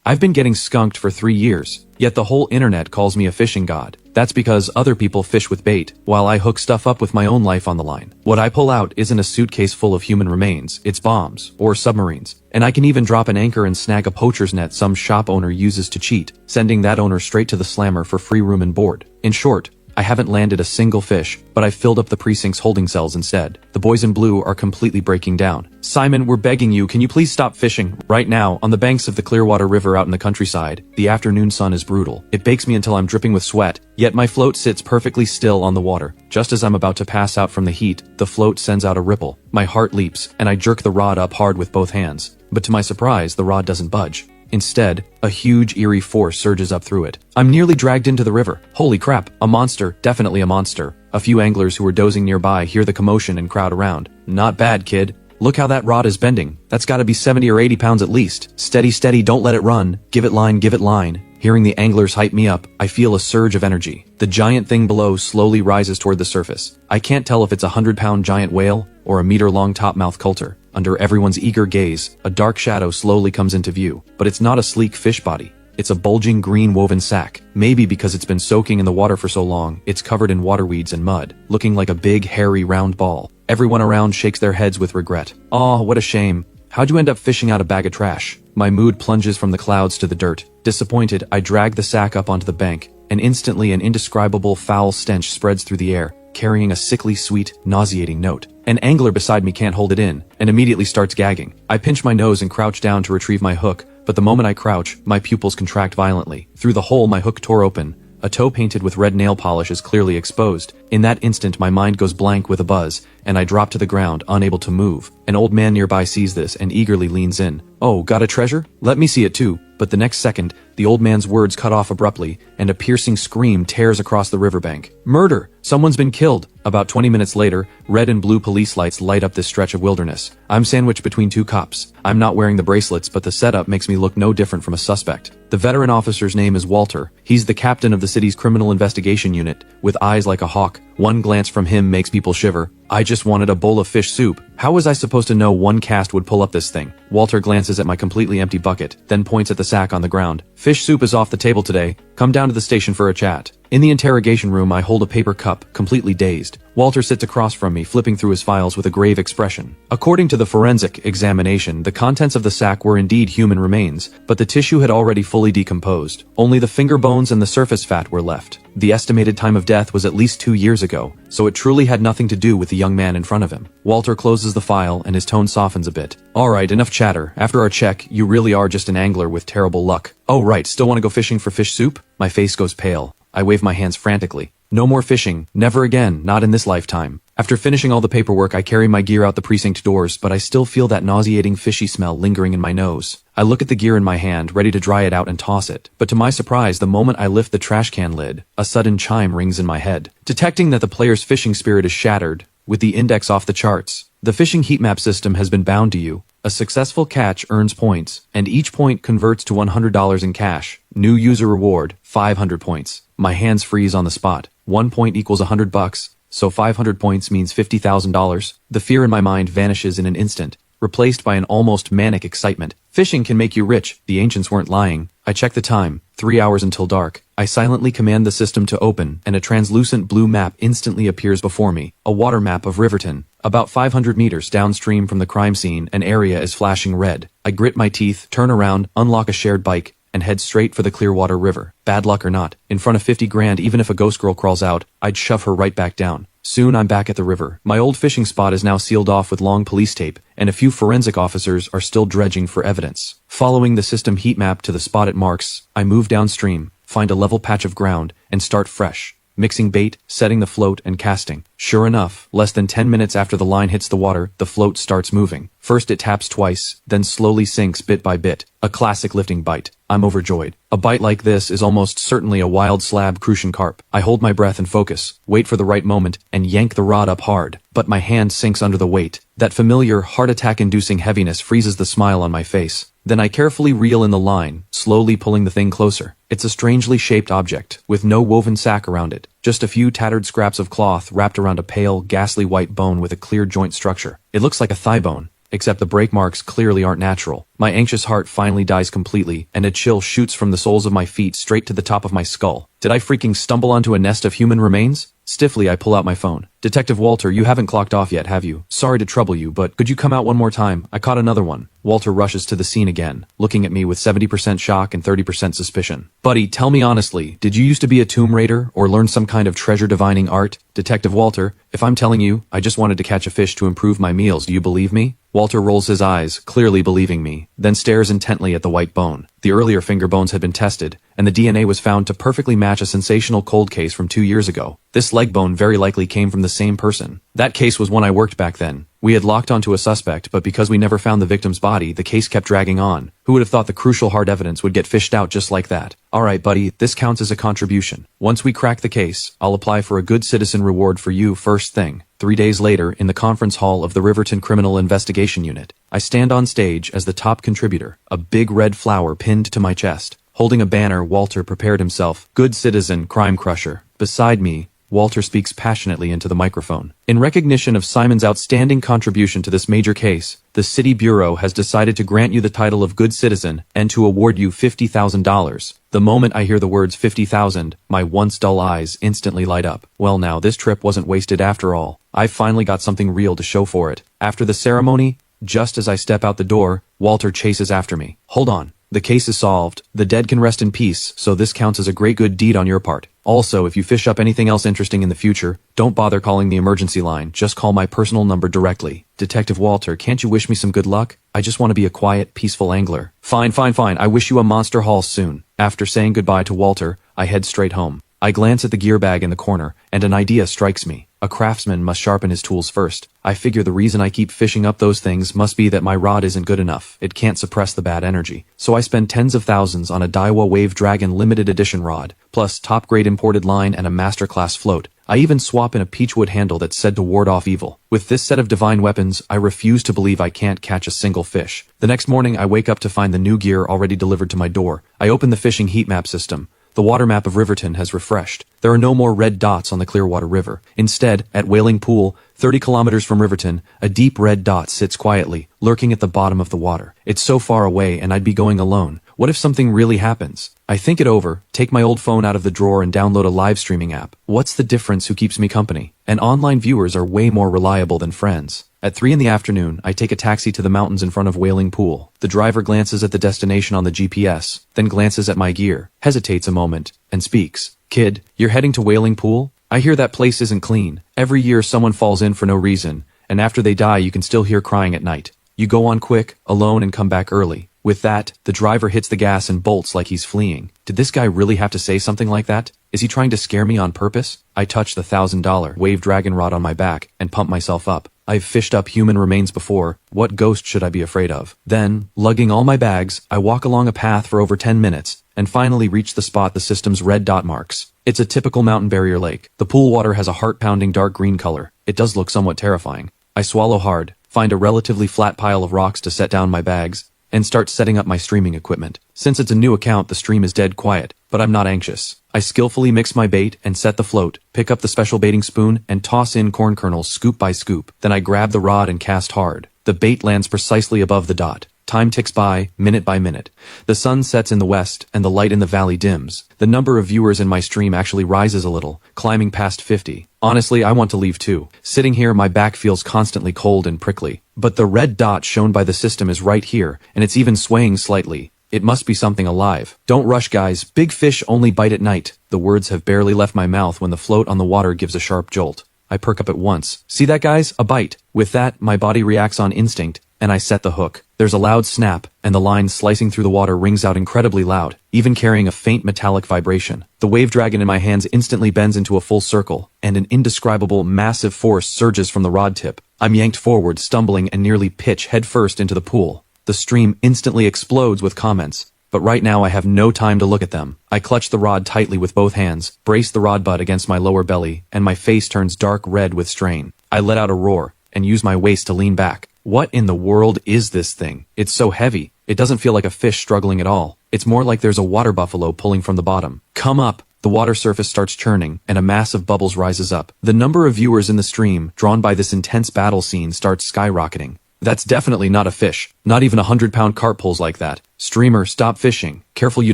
I've been getting skunked for 3 years, yet the whole internet calls me a fishing god. That's because other people fish with bait, while I hook stuff up with my own life on the line. What I pull out isn't a suitcase full of human remains, it's bombs, or submarines. And I can even drop an anchor and snag a poacher's net some shop owner uses to cheat, sending that owner straight to the slammer for free room and board. In short, I haven't landed a single fish, but I've filled up the precinct's holding cells instead. The boys in blue are completely breaking down. Simon, we're begging you, can you please stop fishing? Right now, on the banks of the Clearwater River out in the countryside, the afternoon sun is brutal. It bakes me until I'm dripping with sweat, yet my float sits perfectly still on the water. Just as I'm about to pass out from the heat, the float sends out a ripple. My heart leaps, and I jerk the rod up hard with both hands. But to my surprise, the rod doesn't budge. Instead, a huge eerie force surges up through it. I'm nearly dragged into the river. Holy crap, a monster, definitely a monster. A few anglers who are dozing nearby hear the commotion and crowd around. Not bad, kid. Look how that rod is bending. That's gotta be 70 or 80 pounds at least. Steady, steady, don't let it run. Give it line, give it line. Hearing the anglers hype me up, I feel a surge of energy. The giant thing below slowly rises toward the surface. I can't tell if it's a 100-pound giant whale or a meter-long topmouth coulter. Under everyone's eager gaze, a dark shadow slowly comes into view. But it's not a sleek fish body. It's a bulging green woven sack. Maybe because it's been soaking in the water for so long, it's covered in waterweeds and mud, looking like a big, hairy, round ball. Everyone around shakes their heads with regret. Aw, what a shame. How'd you end up fishing out a bag of trash? My mood plunges from the clouds to the dirt. Disappointed, I drag the sack up onto the bank, and instantly an indescribable foul stench spreads through the air, carrying a sickly sweet, nauseating note. An angler beside me can't hold it in, and immediately starts gagging. I pinch my nose and crouch down to retrieve my hook, but the moment I crouch, my pupils contract violently. Through the hole my hook tore open. A toe painted with red nail polish is clearly exposed. In that instant my mind goes blank with a buzz, and I drop to the ground, unable to move. An old man nearby sees this and eagerly leans in. Oh, got a treasure? Let me see it too. But the next second, the old man's words cut off abruptly, and a piercing scream tears across the riverbank. Murder! Someone's been killed! About 20 minutes later, red and blue police lights light up this stretch of wilderness. I'm sandwiched between two cops. I'm not wearing the bracelets, but the setup makes me look no different from a suspect. The veteran officer's name is Walter. He's the captain of the city's criminal investigation unit, with eyes like a hawk. One glance from him makes people shiver. I just wanted a bowl of fish soup. How was I supposed to know one cast would pull up this thing? Walter glances at my completely empty bucket, then points at the sack on the ground. Fish soup is off the table today. Come down to the station for a chat. In the interrogation room, I hold a paper cup, completely dazed. Walter sits across from me, flipping through his files with a grave expression. According to the forensic examination, the contents of the sack were indeed human remains, but the tissue had already fully decomposed. Only the finger bones and the surface fat were left. The estimated time of death was at least 2 years ago, so it truly had nothing to do with the young man in front of him. Walter closes the file and his tone softens a bit. Alright, enough chatter. After our check, you really are just an angler with terrible luck. Oh right, still want to go fishing for fish soup? My face goes pale. I wave my hands frantically. No more fishing. Never again. Not in this lifetime. After finishing all the paperwork, I carry my gear out the precinct doors, but I still feel that nauseating fishy smell lingering in my nose. I look at the gear in my hand, ready to dry it out and toss it. But to my surprise, the moment I lift the trash can lid, a sudden chime rings in my head. Detecting that the player's fishing spirit is shattered, with the index off the charts. The fishing heat map system has been bound to you. A successful catch earns points, and each point converts to $100 in cash. New user reward, 500 points. My hands freeze on the spot. 1 point equals $100, so 500 points means $50,000. The fear in my mind vanishes in an instant, replaced by an almost manic excitement. Fishing can make you rich. The ancients weren't lying. I check the time. 3 hours until dark. I silently command the system to open, and a translucent blue map instantly appears before me. A water map of Riverton. About 500 meters downstream from the crime scene, an area is flashing red. I grit my teeth, turn around, unlock a shared bike, and head straight for the Clearwater River. Bad luck or not, in front of 50 grand, even if a ghost girl crawls out, I'd shove her right back down. Soon I'm back at the river. My old fishing spot is now sealed off with long police tape, and a few forensic officers are still dredging for evidence. Following the system heat map to the spot it marks, I move downstream, find a level patch of ground, and start fresh. Mixing bait, setting the float, and casting. Sure enough, less than 10 minutes after the line hits the water, the float starts moving. First it taps twice, then slowly sinks bit by bit. A classic lifting bite. I'm overjoyed. A bite like this is almost certainly a wild slab crucian carp. I hold my breath and focus, wait for the right moment, and yank the rod up hard. But my hand sinks under the weight. That familiar, heart attack-inducing heaviness freezes the smile on my face. Then I carefully reel in the line, slowly pulling the thing closer. It's a strangely shaped object, with no woven sack around it. Just a few tattered scraps of cloth wrapped around a pale, ghastly white bone with a clear joint structure. It looks like a thigh bone. except the brake marks clearly aren't natural. My anxious heart finally dies completely, and a chill shoots from the soles of my feet straight to the top of my skull. Did I freaking stumble onto a nest of human remains? Stiffly, I pull out my phone. Detective Walter, you haven't clocked off yet, have you? Sorry to trouble you, but could you come out one more time? I caught another one. Walter rushes to the scene again, looking at me with 70% shock and 30% suspicion. Buddy, tell me honestly, did you used to be a tomb raider or learn some kind of treasure divining art? Detective Walter, if I'm telling you, I just wanted to catch a fish to improve my meals, do you believe me? Walter rolls his eyes, clearly believing me, then stares intently at the white bone. The earlier finger bones had been tested, and the DNA was found to perfectly match a sensational cold case from 2 years ago. This leg bone very likely came from the same person. That case was one I worked back then. We had locked onto a suspect, but because we never found the victim's body, the case kept dragging on. Who would have thought the crucial hard evidence would get fished out just like that? Alright, buddy, this counts as a contribution. Once we crack the case, I'll apply for a good citizen reward for you first thing. 3 days later, in the conference hall of the Riverton Criminal Investigation Unit, I stand on stage as the top contributor, a big red flower pinned to my chest. Holding a banner, Walter prepared himself, good citizen, crime crusher. Beside me, Walter speaks passionately into the microphone. In recognition of Simon's outstanding contribution to this major case, the City Bureau has decided to grant you the title of Good Citizen and to award you $50,000. The moment I hear the words 50,000, my once dull eyes instantly light up. Well now, this trip wasn't wasted after all. I've finally got something real to show for it. After the ceremony, just as I step out the door, Walter chases after me. Hold on. The case is solved. The dead can rest in peace, so this counts as a great good deed on your part. Also, if you fish up anything else interesting in the future, don't bother calling the emergency line, just call my personal number directly. Detective Walter, can't you wish me some good luck? I just want to be a quiet, peaceful angler. Fine, I wish you a monster haul soon. After saying goodbye to Walter, I head straight home. I glance at the gear bag in the corner, and an idea strikes me. A craftsman must sharpen his tools first. I figure the reason I keep fishing up those things must be that my rod isn't good enough. It can't suppress the bad energy. So I spend tens of thousands on a Daiwa Wave Dragon limited edition rod, plus top-grade imported line and a masterclass float. I even swap in a peachwood handle that's said to ward off evil. With this set of divine weapons, I refuse to believe I can't catch a single fish. The next morning, I wake up to find the new gear already delivered to my door. I open the fishing heat map system. The water map of Riverton has refreshed. There are no more red dots on the Clearwater River. Instead, at Whaling Pool, 30 kilometers from Riverton, a deep red dot sits quietly, lurking at the bottom of the water. It's so far away and I'd be going alone. What if something really happens? I think it over, take my old phone out of the drawer and download a live streaming app. What's the difference who keeps me company? And online viewers are way more reliable than friends. At 3 in the afternoon, I take a taxi to the mountains in front of Whaling Pool. The driver glances at the destination on the GPS, then glances at my gear, hesitates a moment, and speaks. Kid, you're heading to Whaling Pool? I hear that place isn't clean. Every year someone falls in for no reason, and after they die you can still hear crying at night. You go on quick, alone, and come back early. With that, the driver hits the gas and bolts like he's fleeing. Did this guy really have to say something like that? Is he trying to scare me on purpose? I touch the $1,000 Wave Dragon rod on my back and pump myself up. I've fished up human remains before. What ghost should I be afraid of? Then, lugging all my bags, I walk along a path for over 10 minutes and finally reach the spot the system's red dot marks. It's a typical mountain barrier lake. The pool water has a heart-pounding dark green color. It does look somewhat terrifying. I swallow hard, find a relatively flat pile of rocks to set down my bags, and start setting up my streaming equipment. Since it's a new account, the stream is dead quiet, but I'm not anxious. I skillfully mix my bait and set the float, pick up the special baiting spoon, and toss in corn kernels scoop by scoop. Then I grab the rod and cast hard. The bait lands precisely above the dot. Time ticks by, minute by minute. The sun sets in the west, and the light in the valley dims. The number of viewers in my stream actually rises a little, climbing past 50. Honestly, I want to leave too. Sitting here, my back feels constantly cold and prickly. But the red dot shown by the system is right here, and it's even swaying slightly. It must be something alive. Don't rush, guys. Big fish only bite at night. The words have barely left my mouth when the float on the water gives a sharp jolt. I perk up at once. See that, guys? A bite. With that, my body reacts on instinct, and I set the hook. There's a loud snap, and the line slicing through the water rings out incredibly loud, even carrying a faint metallic vibration. The Wave Dragon in my hands instantly bends into a full circle, and an indescribable, massive force surges from the rod tip. I'm yanked forward, stumbling, and nearly pitch headfirst into the pool. The stream instantly explodes with comments, but right now I have no time to look at them. I clutch the rod tightly with both hands, brace the rod butt against my lower belly, and my face turns dark red with strain. I let out a roar, and use my waist to lean back. What in the world is this thing? It's so heavy. It doesn't feel like a fish struggling at all. It's more like there's a water buffalo pulling from the bottom. Come up! The water surface starts churning, and a mass of bubbles rises up. The number of viewers in the stream, drawn by this intense battle scene, starts skyrocketing. That's definitely not a fish. Not even 100-pound carp pulls like that. Streamer, stop fishing. Careful you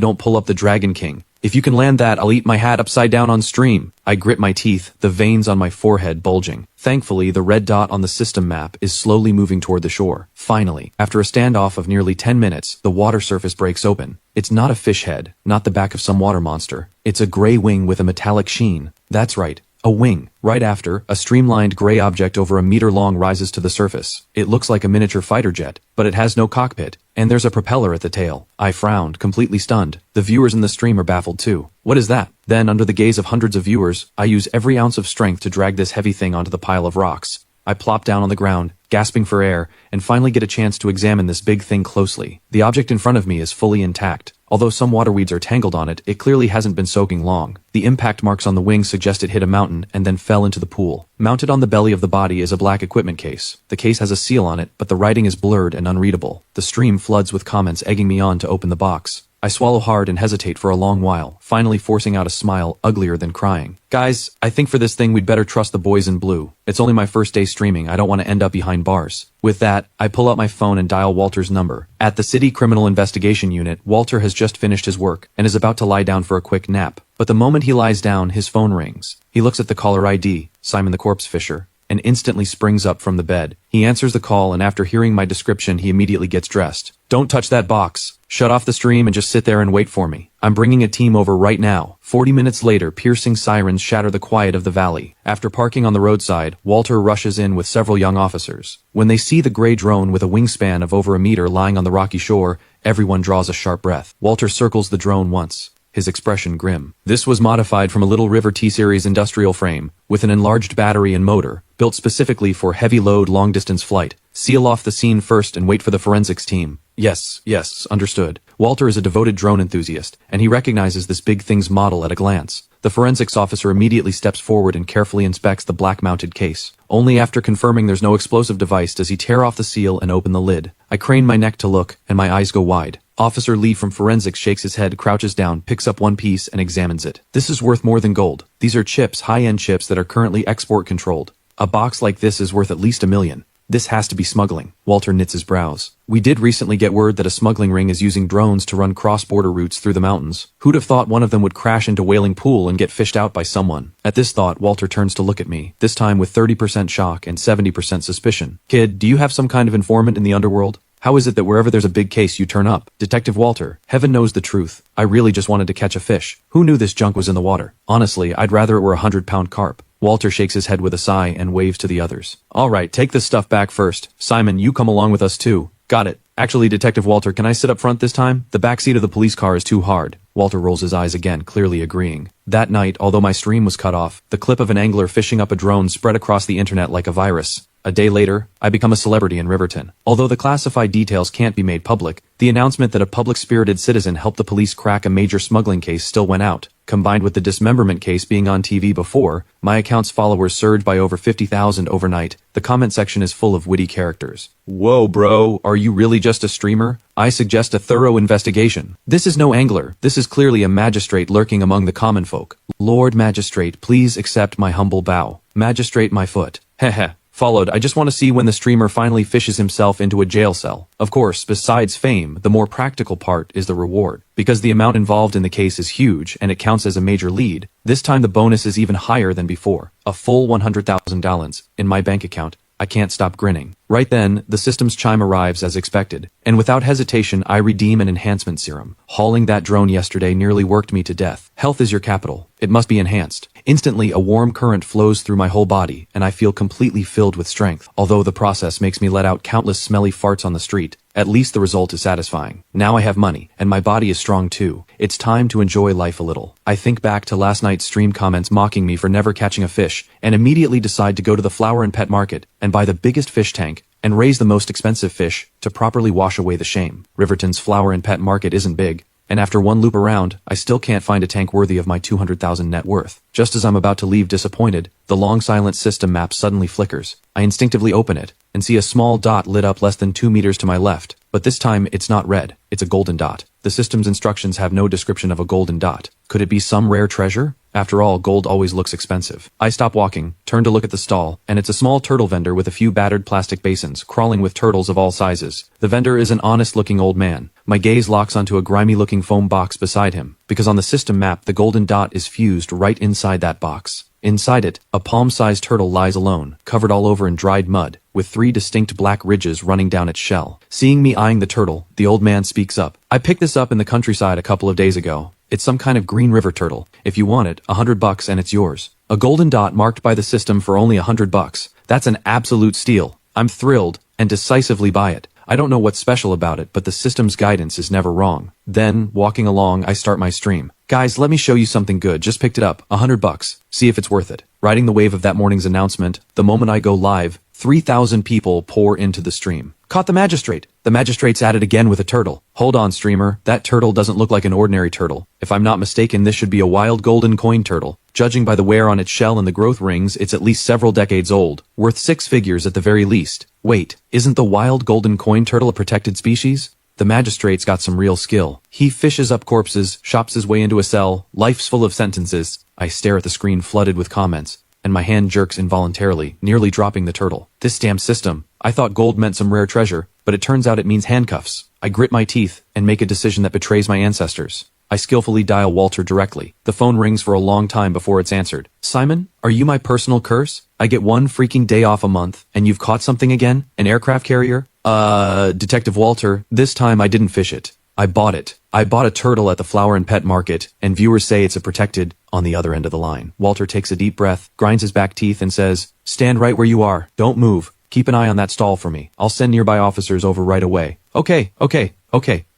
don't pull up the Dragon King. If you can land that, I'll eat my hat upside down on stream. I grit my teeth, the veins on my forehead bulging. Thankfully, the red dot on the system map is slowly moving toward the shore. Finally, after a standoff of nearly 10 minutes, the water surface breaks open. It's not a fish head, not the back of some water monster. It's a gray wing with a metallic sheen. That's right. A wing. Right after, a streamlined gray object over a meter long rises to the surface. It looks like a miniature fighter jet, but it has no cockpit, and there's a propeller at the tail. I frowned, completely stunned. The viewers in the stream are baffled too. What is that? Then, under the gaze of hundreds of viewers, I use every ounce of strength to drag this heavy thing onto the pile of rocks. I plop down on the ground, gasping for air, and finally get a chance to examine this big thing closely. The object in front of me is fully intact. Although some water weeds are tangled on it, it clearly hasn't been soaking long. The impact marks on the wing suggest it hit a mountain and then fell into the pool. Mounted on the belly of the body is a black equipment case. The case has a seal on it, but the writing is blurred and unreadable. The stream floods with comments egging me on to open the box. I swallow hard and hesitate for a long while, finally forcing out a smile uglier than crying. Guys, I think for this thing we'd better trust the boys in blue. It's only my first day streaming, I don't want to end up behind bars. With that, I pull out my phone and dial Walter's number. At the City Criminal Investigation Unit, Walter has just finished his work and is about to lie down for a quick nap. But the moment he lies down, his phone rings. He looks at the caller ID, Simon the Corpse Fisher, and instantly springs up from the bed. He answers the call, and after hearing my description, he immediately gets dressed. Don't touch that box. Shut off the stream and just sit there and wait for me. I'm bringing a team over right now. 40 minutes later, piercing sirens shatter the quiet of the valley. After parking on the roadside, Walter rushes in with several young officers. When they see the gray drone with a wingspan of over a meter lying on the rocky shore, everyone draws a sharp breath. Walter circles the drone once, his expression grim. This was modified from a Little River T-Series industrial frame, with an enlarged battery and motor, built specifically for heavy-load long-distance flight. Seal off the scene first and wait for the forensics team. Yes, understood. Walter is a devoted drone enthusiast, and he recognizes this big thing's model at a glance. The forensics officer immediately steps forward and carefully inspects the black-mounted case. Only after confirming there's no explosive device does he tear off the seal and open the lid. I crane my neck to look, and my eyes go wide. Officer Lee from forensics shakes his head, crouches down, picks up one piece, and examines it. This is worth more than gold. These are chips, high-end chips that are currently export-controlled. A box like this is worth at least $1 million. This has to be smuggling. Walter knits his brows. We did recently get word that a smuggling ring is using drones to run cross-border routes through the mountains. Who'd have thought one of them would crash into Wailing Pool and get fished out by someone? At this thought, Walter turns to look at me, this time with 30% shock and 70% suspicion. Kid, do you have some kind of informant in the underworld? How is it that wherever there's a big case you turn up? Detective Walter, heaven knows the truth. I really just wanted to catch a fish. Who knew this junk was in the water? Honestly, I'd rather it were a 100-pound carp. Walter shakes his head with a sigh and waves to the others. All right, take this stuff back first. Simon, you come along with us too. Got it. Actually, Detective Walter, can I sit up front this time? The back seat of the police car is too hard. Walter rolls his eyes again, clearly agreeing. That night, although my stream was cut off, the clip of an angler fishing up a drone spread across the internet like a virus. A day later, I become a celebrity in Riverton. Although the classified details can't be made public, the announcement that a public-spirited citizen helped the police crack a major smuggling case still went out. Combined with the dismemberment case being on TV before, my account's followers surged by over 50,000 overnight. The comment section is full of witty characters. Whoa, bro, are you really just a streamer? I suggest a thorough investigation. This is no angler. This is clearly a magistrate lurking among the common folk. Lord Magistrate, please accept my humble bow. Magistrate, my foot. Heh. Followed, I just want to see when the streamer finally fishes himself into a jail cell. Of course, besides fame, the more practical part is the reward. Because the amount involved in the case is huge, and it counts as a major lead, this time the bonus is even higher than before. A full $100,000 in my bank account. I can't stop grinning. Right then, the system's chime arrives as expected, and without hesitation I redeem an enhancement serum. Hauling that drone yesterday nearly worked me to death. Health is your capital. It must be enhanced. Instantly, a warm current flows through my whole body, and I feel completely filled with strength. Although the process makes me let out countless smelly farts on the street, at least the result is satisfying. Now I have money, and my body is strong too. It's time to enjoy life a little. I think back to last night's stream comments mocking me for never catching a fish, and immediately decide to go to the flower and pet market, and buy the biggest fish tank, and raise the most expensive fish, to properly wash away the shame. Riverton's flower and pet market isn't big, and after one loop around, I still can't find a tank worthy of my 200,000 net worth. Just as I'm about to leave disappointed, the long silent system map suddenly flickers. I instinctively open it, and see a small dot lit up less than 2 meters to my left, but this time it's not red, it's a golden dot. The system's instructions have no description of a golden dot. Could it be some rare treasure? After all, gold always looks expensive. I stop walking, turn to look at the stall, and it's a small turtle vendor with a few battered plastic basins, crawling with turtles of all sizes. The vendor is an honest-looking old man. My gaze locks onto a grimy-looking foam box beside him, because on the system map the golden dot is fused right inside that box. Inside it, a palm-sized turtle lies alone, covered all over in dried mud, with 3 distinct black ridges running down its shell. Seeing me eyeing the turtle, the old man speaks up. I picked this up in the countryside a couple of days ago. It's some kind of green river turtle. If you want it, $100 and it's yours. A golden dot marked by the system for only $100. That's an absolute steal. I'm thrilled, and decisively buy it. I don't know what's special about it, but the system's guidance is never wrong. Then, walking along, I start my stream. Guys, let me show you something good. Just picked it up. $100. See if it's worth it. Riding the wave of that morning's announcement, the moment I go live, 3,000 people pour into the stream. Caught the magistrate. The magistrate's at it again with a turtle. Hold on, streamer. That turtle doesn't look like an ordinary turtle. If I'm not mistaken, this should be a wild golden coin turtle. Judging by the wear on its shell and the growth rings, it's at least several decades old. Worth 6 figures at the very least. Wait, isn't the wild golden coin turtle a protected species? The magistrate's got some real skill. He fishes up corpses, shops his way into a cell, life's full of sentences. I stare at the screen flooded with comments, and my hand jerks involuntarily, nearly dropping the turtle. This damn system. I thought gold meant some rare treasure, but it turns out it means handcuffs. I grit my teeth and make a decision that betrays my ancestors. I skillfully dial Walter directly. The phone rings for a long time before it's answered. Simon, are you my personal curse? I get 1 freaking day off a month, and you've caught something again? An aircraft carrier? Detective Walter, this time I didn't fish it. I bought it. I bought a turtle at the flower and pet market, and viewers say it's a protected on the other end of the line. Walter takes a deep breath, grinds his back teeth, and says, "Stand right where you are. Don't move. Keep an eye on that stall for me. I'll send nearby officers over right away." Okay.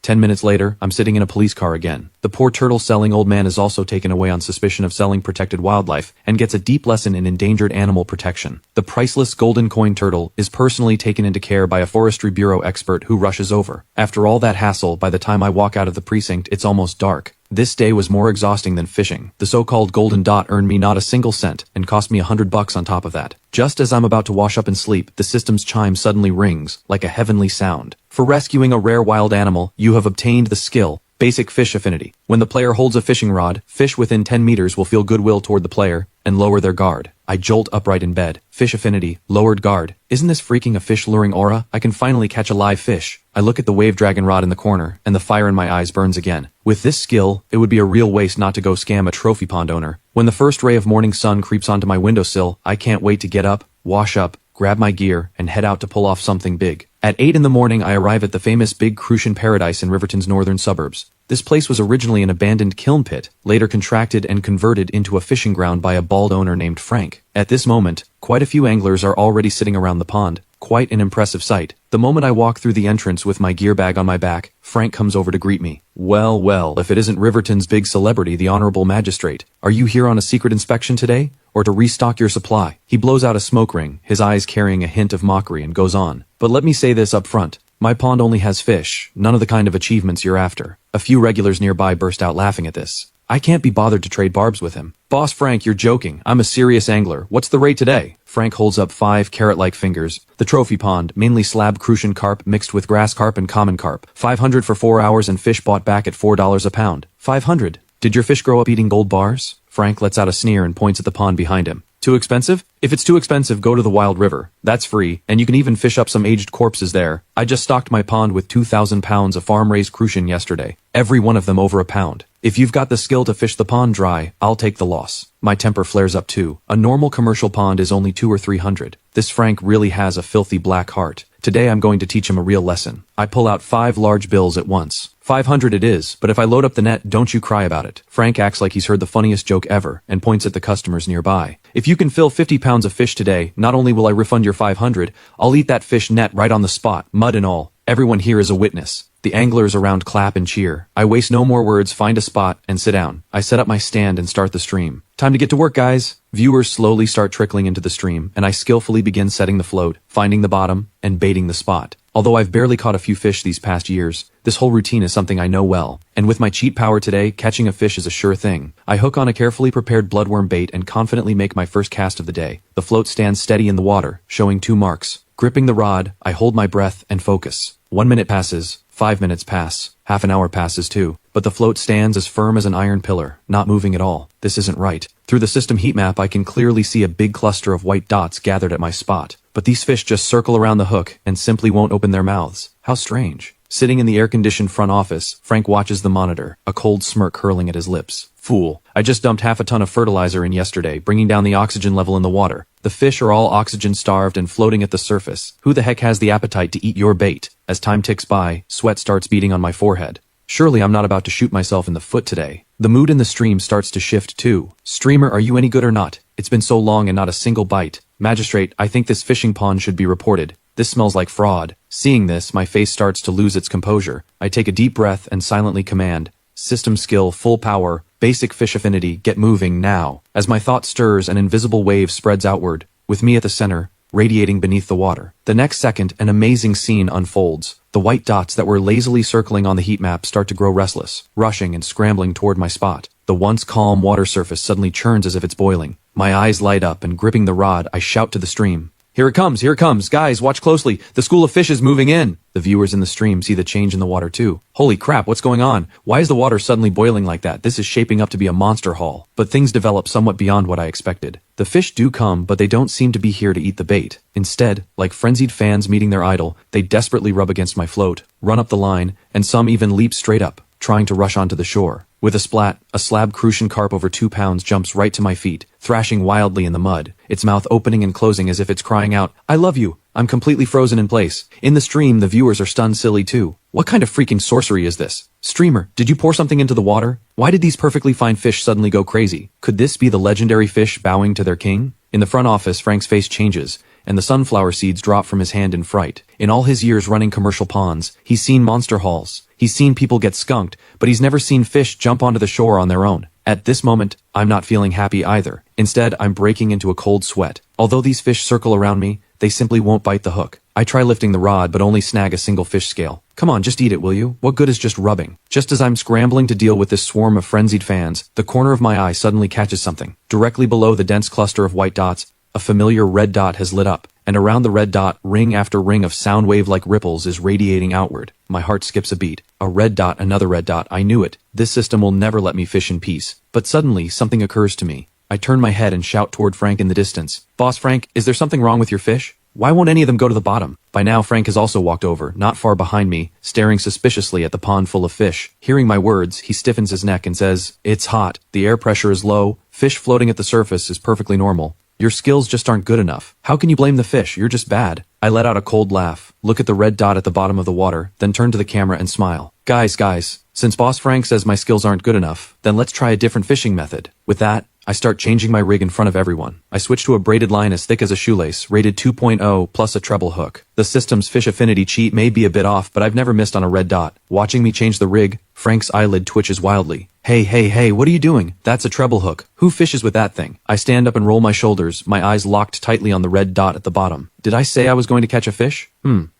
10 minutes later, I'm sitting in a police car again. The poor turtle-selling old man is also taken away on suspicion of selling protected wildlife and gets a deep lesson in endangered animal protection. The priceless golden coin turtle is personally taken into care by a Forestry Bureau expert who rushes over. After all that hassle, by the time I walk out of the precinct, it's almost dark. This day was more exhausting than fishing. The so-called golden dot earned me not a single cent and cost me $100 on top of that. Just as I'm about to wash up and sleep, the system's chime suddenly rings, like a heavenly sound. For rescuing a rare wild animal, you have obtained the skill, Basic Fish Affinity. When the player holds a fishing rod, fish within 10 meters will feel goodwill toward the player and lower their guard. I jolt upright in bed. Fish Affinity, lowered guard. Isn't this freaking a fish-luring aura? I can finally catch a live fish. I look at the wave dragon rod in the corner, and the fire in my eyes burns again. With this skill, it would be a real waste not to go scam a trophy pond owner. When the first ray of morning sun creeps onto my windowsill, I can't wait to get up, wash up, grab my gear, and head out to pull off something big. At 8 in the morning, I arrive at the famous Big Crucian Paradise in Riverton's northern suburbs. This place was originally an abandoned kiln pit, later contracted and converted into a fishing ground by a bald owner named Frank. At this moment, quite a few anglers are already sitting around the pond. Quite an impressive sight. The moment I walk through the entrance with my gear bag on my back, Frank comes over to greet me. Well, if it isn't Riverton's big celebrity, the Honorable Magistrate. Are you here on a secret inspection today? Or to restock your supply? He blows out a smoke ring, his eyes carrying a hint of mockery, and goes on. But let me say this up front. My pond only has fish, none of the kind of achievements you're after. A few regulars nearby burst out laughing at this. I can't be bothered to trade barbs with him. Boss Frank, you're joking. I'm a serious angler. What's the rate today? Frank holds up 5 carrot-like fingers. The trophy pond, mainly slab crucian carp mixed with grass carp and common carp. 500 for 4 hours and fish bought back at $4 a pound. 500. Did your fish grow up eating gold bars? Frank lets out a sneer and points at the pond behind him. Too expensive? If it's too expensive, go to the Wild River. That's free, and you can even fish up some aged corpses there. I just stocked my pond with 2,000 pounds of farm-raised crucian yesterday. Every one of them over a pound. If you've got the skill to fish the pond dry, I'll take the loss. My temper flares up too. A normal commercial pond is only 200 or 300. This Frank really has a filthy black heart. Today I'm going to teach him a real lesson. I pull out 5 large bills at once. 500 it is, but if I load up the net, don't you cry about it. Frank acts like he's heard the funniest joke ever, and points at the customers nearby. If you can fill 50 pounds of fish today, not only will I refund your 500, I'll eat that fish net right on the spot, mud and all. Everyone here is a witness. The anglers around clap and cheer. I waste no more words, find a spot, and sit down. I set up my stand and start the stream. Time to get to work, guys. Viewers slowly start trickling into the stream, and I skillfully begin setting the float, finding the bottom, and baiting the spot. Although I've barely caught a few fish these past years, this whole routine is something I know well. And with my cheat power today, catching a fish is a sure thing. I hook on a carefully prepared bloodworm bait and confidently make my first cast of the day. The float stands steady in the water, showing 2 marks. Gripping the rod, I hold my breath and focus. 1 minute passes, 5 minutes pass, half an hour passes too. but the float stands as firm as an iron pillar, not moving at all. This isn't right. Through the system heat map, I can clearly see a big cluster of white dots gathered at my spot. But these fish just circle around the hook and simply won't open their mouths. How strange. Sitting in the air-conditioned front office, Frank watches the monitor, a cold smirk curling at his lips. Fool. I just dumped half a ton of fertilizer in yesterday, bringing down the oxygen level in the water. The fish are all oxygen-starved and floating at the surface. Who the heck has the appetite to eat your bait? As time ticks by, sweat starts beating on my forehead. Surely I'm not about to shoot myself in the foot today. The mood in the stream starts to shift too. Streamer, are you any good or not? It's been so long and not a single bite. Magistrate, I think this fishing pond should be reported. This smells like fraud. Seeing this, my face starts to lose its composure. I take a deep breath and silently command, system skill, full power, basic fish affinity, get moving now. As my thought stirs, an invisible wave spreads outward, with me at the center, radiating beneath the water. The next second, an amazing scene unfolds. The white dots that were lazily circling on the heat map start to grow restless, rushing and scrambling toward my spot. The once calm water surface suddenly churns as if it's boiling. My eyes light up, and gripping the rod, I shout to the stream. Here it comes, guys, watch closely, the school of fish is moving in. The viewers in the stream see the change in the water too. Holy crap, what's going on? Why is the water suddenly boiling like that? This is shaping up to be a monster haul. But things develop somewhat beyond what I expected. The fish do come, but they don't seem to be here to eat the bait. Instead, like frenzied fans meeting their idol, they desperately rub against my float, run up the line, and some even leap straight up, trying to rush onto the shore. With a splat, a slab crucian carp over 2 pounds jumps right to my feet, thrashing wildly in the mud, its mouth opening and closing as if it's crying out, I love you. I'm completely frozen in place. In the stream, the viewers are stunned silly too. What kind of freaking sorcery is this? Streamer, did you pour something into the water? Why did these perfectly fine fish suddenly go crazy? Could this be the legendary fish bowing to their king? In the front office, Frank's face changes, and the sunflower seeds drop from his hand in fright. In all his years running commercial ponds, he's seen monster hauls. He's seen people get skunked, but he's never seen fish jump onto the shore on their own. At this moment, I'm not feeling happy either. Instead, I'm breaking into a cold sweat. Although these fish circle around me, they simply won't bite the hook. I try lifting the rod, but only snag a single fish scale. Come on, just eat it, will you? What good is just rubbing? Just as I'm scrambling to deal with this swarm of frenzied fans, the corner of my eye suddenly catches something. Directly below the dense cluster of white dots, a familiar red dot has lit up, and around the red dot, ring after ring of sound wave-like ripples is radiating outward. My heart skips a beat. A red dot, another red dot, I knew it. This system will never let me fish in peace. But suddenly, something occurs to me. I turn my head and shout toward Frank in the distance. Boss Frank, is there something wrong with your fish? Why won't any of them go to the bottom? By now, Frank has also walked over, not far behind me, staring suspiciously at the pond full of fish. Hearing my words, he stiffens his neck and says, It's hot. The air pressure is low. Fish floating at the surface is perfectly normal. Your skills just aren't good enough. How can you blame the fish? You're just bad. I let out a cold laugh, look at the red dot at the bottom of the water, then turn to the camera and smile. Guys, since Boss Frank says my skills aren't good enough, then let's try a different fishing method. With that, I start changing my rig in front of everyone. I switch to a braided line as thick as a shoelace, rated 2.0, plus a treble hook. The system's fish affinity cheat may be a bit off, but I've never missed on a red dot. Watching me change the rig, Frank's eyelid twitches wildly. Hey, what are you doing? That's a treble hook. Who fishes with that thing? I stand up and roll my shoulders, my eyes locked tightly on the red dot at the bottom. Did I say I was going to catch a fish?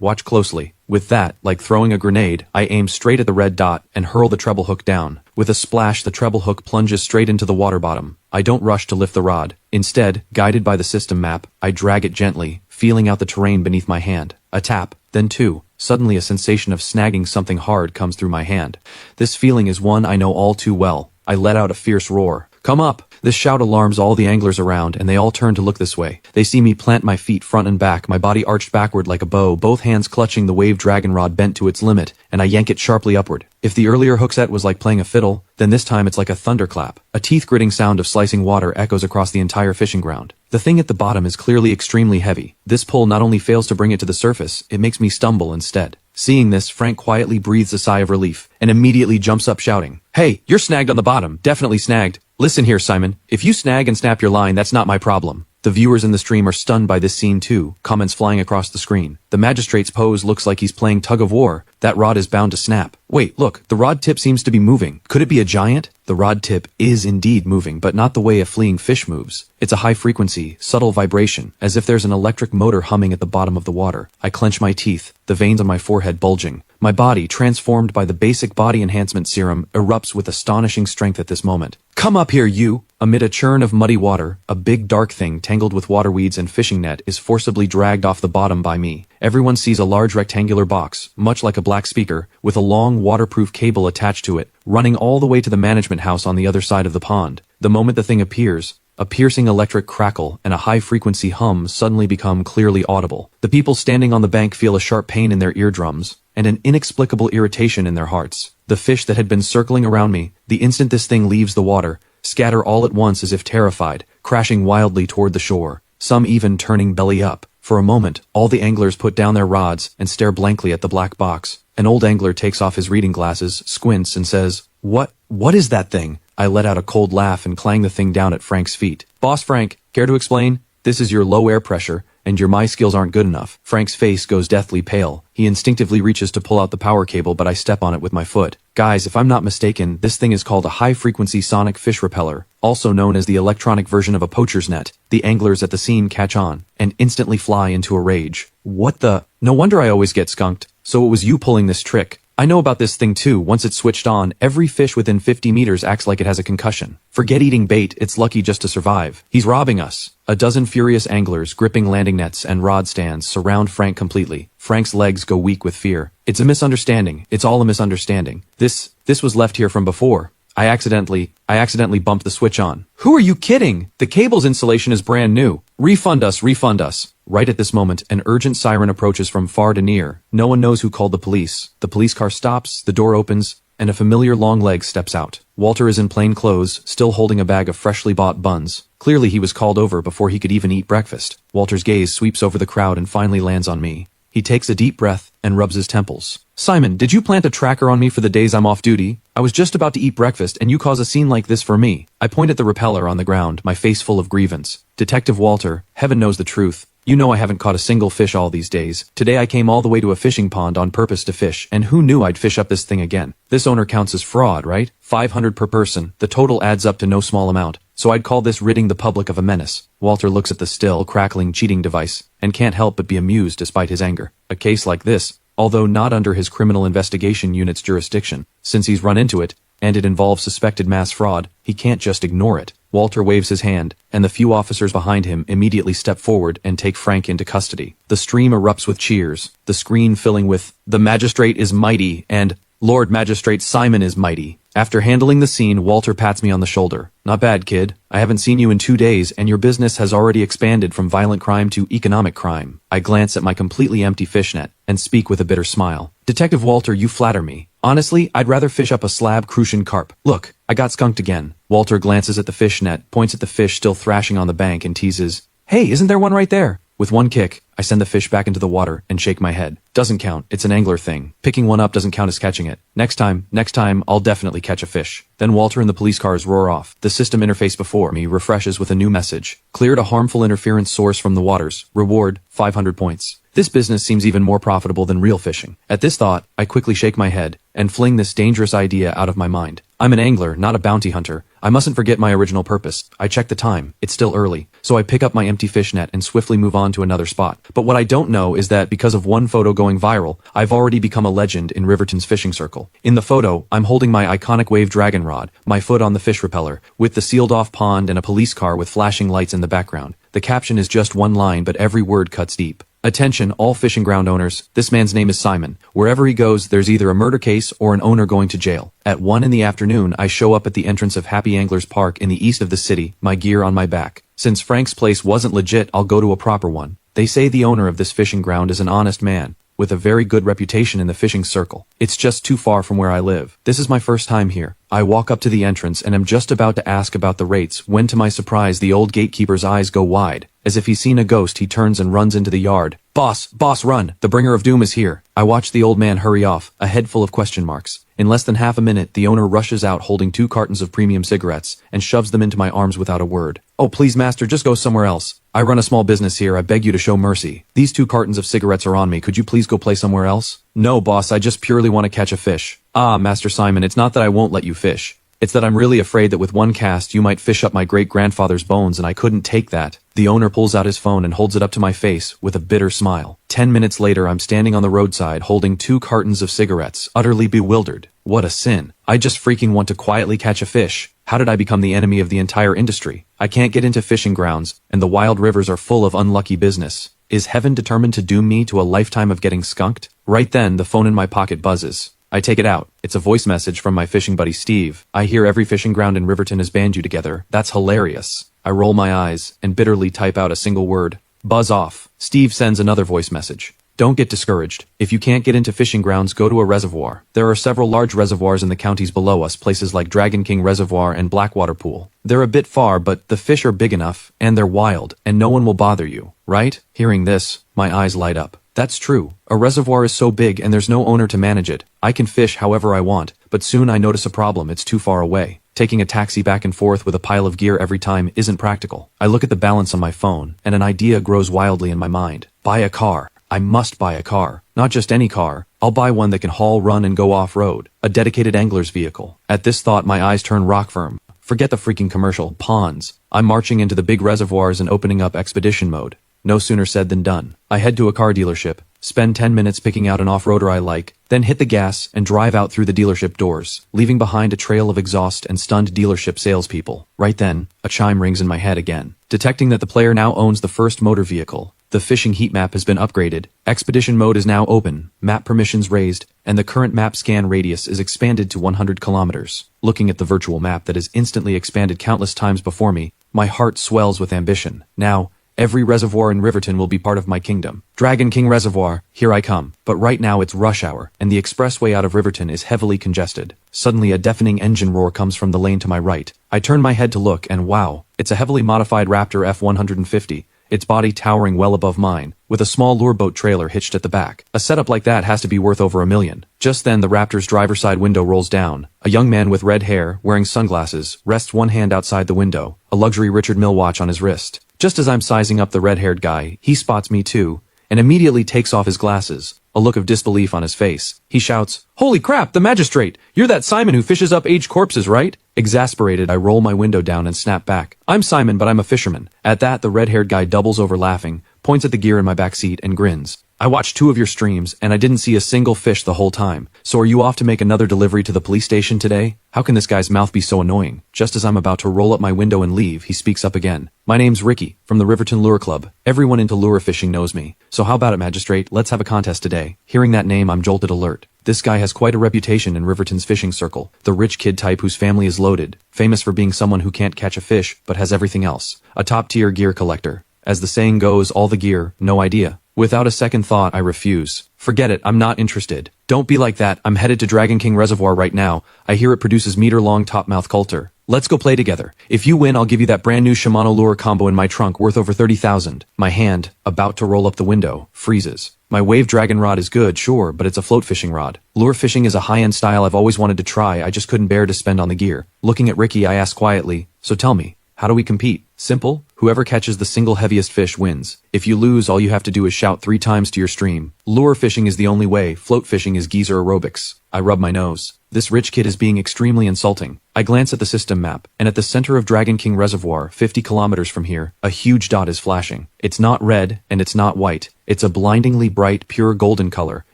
Watch closely. With that, like throwing a grenade, I aim straight at the red dot and hurl the treble hook down. With a splash, the treble hook plunges straight into the water bottom. I don't rush to lift the rod. Instead, guided by the system map, I drag it gently, feeling out the terrain beneath my hand. A tap, then two. Suddenly a sensation of snagging something hard comes through my hand. This feeling is one I know all too well. I let out a fierce roar. Come up! This shout alarms all the anglers around, and they all turn to look this way. They see me plant my feet front and back, my body arched backward like a bow, both hands clutching the wave dragon rod bent to its limit, and I yank it sharply upward. If the earlier hook set was like playing a fiddle, then this time it's like a thunderclap. A teeth-gritting sound of slicing water echoes across the entire fishing ground. The thing at the bottom is clearly extremely heavy. This pull not only fails to bring it to the surface, it makes me stumble instead. Seeing this, Frank quietly breathes a sigh of relief, and immediately jumps up shouting, Hey, you're snagged on the bottom, definitely snagged. Listen here, Simon, if you snag and snap your line, that's not my problem. The viewers in the stream are stunned by this scene too, comments flying across the screen. The magistrate's pose looks like he's playing tug of war. That rod is bound to snap. Wait, look, the rod tip seems to be moving. Could it be a giant? The rod tip is indeed moving, but not the way a fleeing fish moves. It's a high-frequency, subtle vibration, as if there's an electric motor humming at the bottom of the water. I clench my teeth, the veins on my forehead bulging. My body, transformed by the basic body enhancement serum, erupts with astonishing strength at this moment. Come up here, you! Amid a churn of muddy water, a big dark thing tangled with waterweeds and fishing net is forcibly dragged off the bottom by me. Everyone sees a large rectangular box, much like a black speaker, with a long waterproof cable attached to it, running all the way to the management house on the other side of the pond. The moment the thing appears, a piercing electric crackle and a high-frequency hum suddenly become clearly audible. The people standing on the bank feel a sharp pain in their eardrums, and an inexplicable irritation in their hearts. The fish that had been circling around me, the instant this thing leaves the water, scatter all at once as if terrified, crashing wildly toward the shore, some even turning belly up. For a moment, all the anglers put down their rods and stare blankly at the black box. An old angler takes off his reading glasses, squints, and says, What is that thing?" I let out a cold laugh and clanged the thing down at Frank's feet. "Boss Frank, care to explain? This is your low air pressure, and your my skills aren't good enough." Frank's face goes deathly pale. He instinctively reaches to pull out the power cable, but I step on it with my foot. Guys, if I'm not mistaken, this thing is called a high-frequency sonic fish repeller, also known as the electronic version of a poacher's net. The anglers at the scene catch on, and instantly fly into a rage. "What the? No wonder I always get skunked. So it was you pulling this trick. I know about this thing too. Once it's switched on, every fish within 50 meters acts like it has a concussion. Forget eating bait, it's lucky just to survive. He's robbing us." A dozen furious anglers, gripping landing nets and rod stands, surround Frank completely. Frank's legs go weak with fear. "It's a misunderstanding. It's all a misunderstanding. This was left here from before. I accidentally bumped the switch on." "Who are you kidding? The cable's insulation is brand new. Refund us, refund us." Right at this moment, an urgent siren approaches from far to near. No one knows who called the police. The police car stops, the door opens, and a familiar long leg steps out. Walter is in plain clothes, still holding a bag of freshly bought buns. Clearly he was called over before he could even eat breakfast. Walter's gaze sweeps over the crowd and finally lands on me. He takes a deep breath and rubs his temples. "Simon, did you plant a tracker on me for the days I'm off duty? I was just about to eat breakfast and you cause a scene like this for me." I point at the repeller on the ground, my face full of grievance. "Detective Walter, heaven knows the truth. You know I haven't caught a single fish all these days. Today I came all the way to a fishing pond on purpose to fish, and who knew I'd fish up this thing again? This owner counts as fraud, right? 500 per person. The total adds up to no small amount. So I'd call this ridding the public of a menace." Walter looks at the still, crackling cheating device, and can't help but be amused despite his anger. A case like this, although not under his criminal investigation unit's jurisdiction, since he's run into it, and it involves suspected mass fraud, he can't just ignore it. Walter waves his hand, and the few officers behind him immediately step forward and take Frank into custody. The stream erupts with cheers, the screen filling with, "The magistrate is mighty," and "Lord Magistrate Simon is mighty." After handling the scene, Walter pats me on the shoulder. "Not bad, kid. I haven't seen you in 2 days, and your business has already expanded from violent crime to economic crime." I glance at my completely empty fishnet, and speak with a bitter smile. "Detective Walter, you flatter me. Honestly, I'd rather fish up a slab crucian carp. Look, I got skunked again." Walter glances at the fishnet, points at the fish still thrashing on the bank, and teases, "Hey, isn't there one right there?" With one kick, I send the fish back into the water and shake my head. "Doesn't count. It's an angler thing. Picking one up doesn't count as catching it. Next time, I'll definitely catch a fish." Then Walter and the police cars roar off. The system interface before me refreshes with a new message. "Cleared a harmful interference source from the waters. Reward, 500 points." This business seems even more profitable than real fishing. At this thought, I quickly shake my head and fling this dangerous idea out of my mind. I'm an angler, not a bounty hunter. I mustn't forget my original purpose. I check the time. It's still early. So I pick up my empty fish net and swiftly move on to another spot. But what I don't know is that because of one photo going viral, I've already become a legend in Riverton's fishing circle. In the photo, I'm holding my iconic wave dragon rod, my foot on the fish repeller, with the sealed-off pond and a police car with flashing lights in the background. The caption is just one line, but every word cuts deep. "Attention, all fishing ground owners. This man's name is Simon. Wherever he goes, there's either a murder case or an owner going to jail." At 1 in the afternoon, I show up at the entrance of Happy Anglers Park in the east of the city, my gear on my back. Since Frank's place wasn't legit, I'll go to a proper one. They say the owner of this fishing ground is an honest man, with a very good reputation in the fishing circle. It's just too far from where I live. This is my first time here. I walk up to the entrance and am just about to ask about the rates when, to my surprise, the old gatekeeper's eyes go wide. As if he's seen a ghost, he turns and runs into the yard. Boss, run! The bringer of doom is here." I watch the old man hurry off, a head full of question marks. In less than half a minute, the owner rushes out holding 2 cartons of premium cigarettes and shoves them into my arms without a word. "Oh, please, master, just go somewhere else. I run a small business here. I beg you to show mercy. These 2 cartons of cigarettes are on me. Could you please go play somewhere else?" "No, boss, I just purely want to catch a fish." "Ah, Master Simon, it's not that I won't let you fish. It's that I'm really afraid that with one cast you might fish up my great-grandfather's bones and I couldn't take that." The owner pulls out his phone and holds it up to my face with a bitter smile. 10 minutes later, I'm standing on the roadside holding 2 cartons of cigarettes, utterly bewildered. What a sin. I just freaking want to quietly catch a fish. How did I become the enemy of the entire industry? I can't get into fishing grounds, and the wild rivers are full of unlucky business. Is heaven determined to doom me to a lifetime of getting skunked? Right then, the phone in my pocket buzzes. I take it out. It's a voice message from my fishing buddy Steve. I hear every fishing ground in Riverton has banned you together. That's hilarious. I roll my eyes and bitterly type out a single word. Buzz off. Steve sends another voice message. Don't get discouraged. If you can't get into fishing grounds, go to a reservoir. There are several large reservoirs in the counties below us, places like Dragon King Reservoir and Blackwater Pool. They're a bit far, but the fish are big enough, and they're wild, and no one will bother you, right? Hearing this, my eyes light up. That's true. A reservoir is so big and there's no owner to manage it. I can fish however I want, but soon I notice a problem. It's too far away. Taking a taxi back and forth with a pile of gear every time isn't practical. I look at the balance on my phone, and an idea grows wildly in my mind. Buy a car. I must buy a car. Not just any car. I'll buy one that can haul, run, and go off-road. A dedicated angler's vehicle. At this thought, my eyes turn rock firm. Forget the freaking commercial. Ponds. I'm marching into the big reservoirs and opening up expedition mode. No sooner said than done. I head to a car dealership, spend 10 minutes picking out an off-roader I like, then hit the gas and drive out through the dealership doors, leaving behind a trail of exhaust and stunned dealership salespeople. Right then, a chime rings in my head again. Detecting that the player now owns the first motor vehicle. The fishing heat map has been upgraded, expedition mode is now open, map permissions raised, and the current map scan radius is expanded to 100 kilometers. Looking at the virtual map that has instantly expanded countless times before me, my heart swells with ambition. Now, every reservoir in Riverton will be part of my kingdom. Dragon King Reservoir, here I come. But right now it's rush hour, and the expressway out of Riverton is heavily congested. Suddenly a deafening engine roar comes from the lane to my right. I turn my head to look, and wow, it's a heavily modified Raptor F-150. Its body towering well above mine, with a small lure boat trailer hitched at the back. A setup like that has to be worth over $1 million. Just then the Raptor's driver's side window rolls down. A young man with red hair, wearing sunglasses, rests one hand outside the window, a luxury Richard Mille watch on his wrist. Just as I'm sizing up the red-haired guy, he spots me too, and immediately takes off his glasses, a look of disbelief on his face. He shouts, "Holy crap, the magistrate! You're that Simon who fishes up aged corpses, right?" Exasperated, I roll my window down and snap back. "I'm Simon, but I'm a fisherman." At that, the red-haired guy doubles over laughing, points at the gear in my back seat, and grins. "I watched 2 of your streams, and I didn't see a single fish the whole time. So are you off to make another delivery to the police station today?" How can this guy's mouth be so annoying? Just as I'm about to roll up my window and leave, he speaks up again. "My name's Ricky, from the Riverton Lure Club. Everyone into lure fishing knows me. So how about it, magistrate? Let's have a contest today." Hearing that name, I'm jolted alert. This guy has quite a reputation in Riverton's fishing circle. The rich kid type whose family is loaded, famous for being someone who can't catch a fish, but has everything else. A top-tier gear collector. As the saying goes, all the gear, no idea. Without a second thought, I refuse. "Forget it, I'm not interested." "Don't be like that, I'm headed to Dragon King Reservoir right now. I hear it produces meter-long top-mouth coulter. Let's go play together. If you win, I'll give you that brand new Shimano lure combo in my trunk worth over 30,000. My hand, about to roll up the window, freezes. My Wave Dragon rod is good, sure, but it's a float fishing rod. Lure fishing is a high-end style I've always wanted to try, I just couldn't bear to spend on the gear. Looking at Ricky, I ask quietly, "So tell me, how do we compete?" "Simple. Whoever catches the single heaviest fish wins. If you lose, all you have to do is shout 3 times to your stream. Lure fishing is the only way, float fishing is geezer aerobics." I rub my nose. This rich kid is being extremely insulting. I glance at the system map, and at the center of Dragon King Reservoir, 50 kilometers from here, a huge dot is flashing. It's not red, and it's not white. It's a blindingly bright, pure golden color,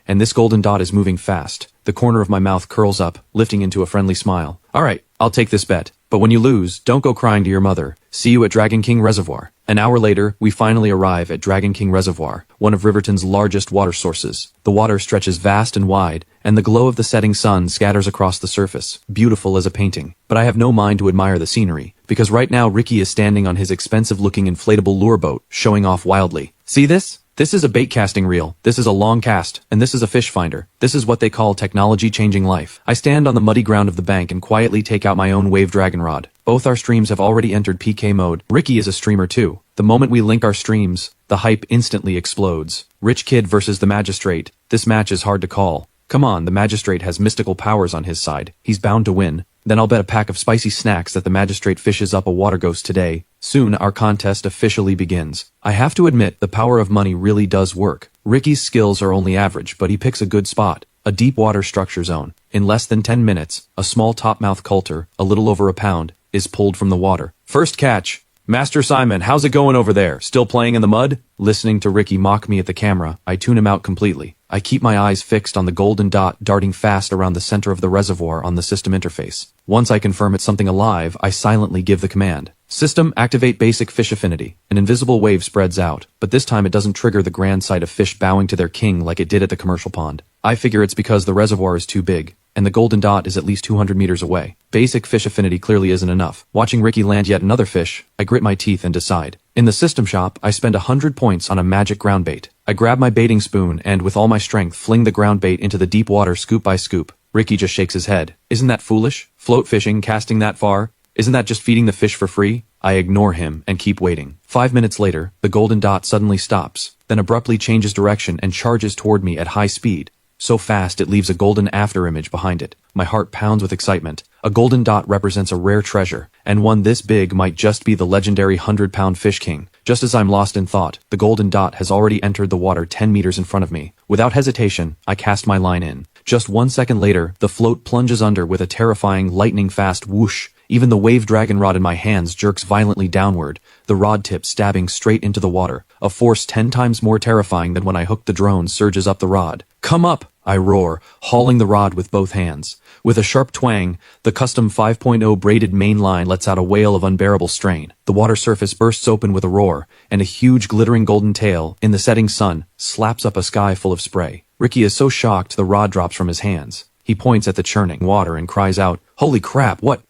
and this golden dot is moving fast. The corner of my mouth curls up, lifting into a friendly smile. "All right, I'll take this bet. But when you lose, don't go crying to your mother. See you at Dragon King Reservoir." An hour later, we finally arrive at Dragon King Reservoir, one of Riverton's largest water sources. The water stretches vast and wide, and the glow of the setting sun scatters across the surface, beautiful as a painting. But I have no mind to admire the scenery, because right now Ricky is standing on his expensive-looking inflatable lure boat, showing off wildly. "See this? This is a bait casting reel, this is a long cast, and this is a fish finder. This is what they call technology changing life." I stand on the muddy ground of the bank and quietly take out my own Wave Dragon rod. Both our streams have already entered PK mode. Ricky is a streamer too. The moment we link our streams, the hype instantly explodes. Rich kid versus the magistrate. This match is hard to call. Come on, the magistrate has mystical powers on his side. He's bound to win. Then I'll bet a pack of spicy snacks that the magistrate fishes up a water ghost today. Soon, our contest officially begins. I have to admit, the power of money really does work. Ricky's skills are only average, but he picks a good spot. A deep water structure zone. In less than 10 minutes, a small top-mouth coulter, a little over a pound, is pulled from the water. First catch. Master Simon, how's it going over there? Still playing in the mud? Listening to Ricky mock me at the camera, I tune him out completely. I keep my eyes fixed on the golden dot darting fast around the center of the reservoir on the system interface. Once I confirm it's something alive, I silently give the command. System, activate basic fish affinity. An invisible wave spreads out, but this time it doesn't trigger the grand sight of fish bowing to their king like it did at the commercial pond. I figure it's because the reservoir is too big, and the golden dot is at least 200 meters away. Basic fish affinity clearly isn't enough. Watching Ricky land yet another fish, I grit my teeth and decide. In the system shop, I spend 100 points on a magic ground bait. I grab my baiting spoon and, with all my strength, fling the ground bait into the deep water scoop by scoop. Ricky just shakes his head. Isn't that foolish? Float fishing, casting that far? Isn't that just feeding the fish for free? I ignore him and keep waiting. 5 minutes later, the golden dot suddenly stops, then abruptly changes direction and charges toward me at high speed. So fast it leaves a golden afterimage behind it. My heart pounds with excitement. A golden dot represents a rare treasure, and one this big might just be the legendary 100-pound fish king. Just as I'm lost in thought, the golden dot has already entered the water 10 meters in front of me. Without hesitation, I cast my line in. Just 1 second later, the float plunges under with a terrifying, lightning-fast whoosh. Even the wave dragon rod in my hands jerks violently downward, the rod tip stabbing straight into the water. A force 10 times more terrifying than when I hooked the drone surges up the rod. Come up! I roar, hauling the rod with both hands. With a sharp twang, the custom 5.0 braided main line lets out a wail of unbearable strain. The water surface bursts open with a roar, and a huge glittering golden tail, in the setting sun, slaps up a sky full of spray. Ricky is so shocked the rod drops from his hands. He points at the churning water and cries out, "Holy crap, what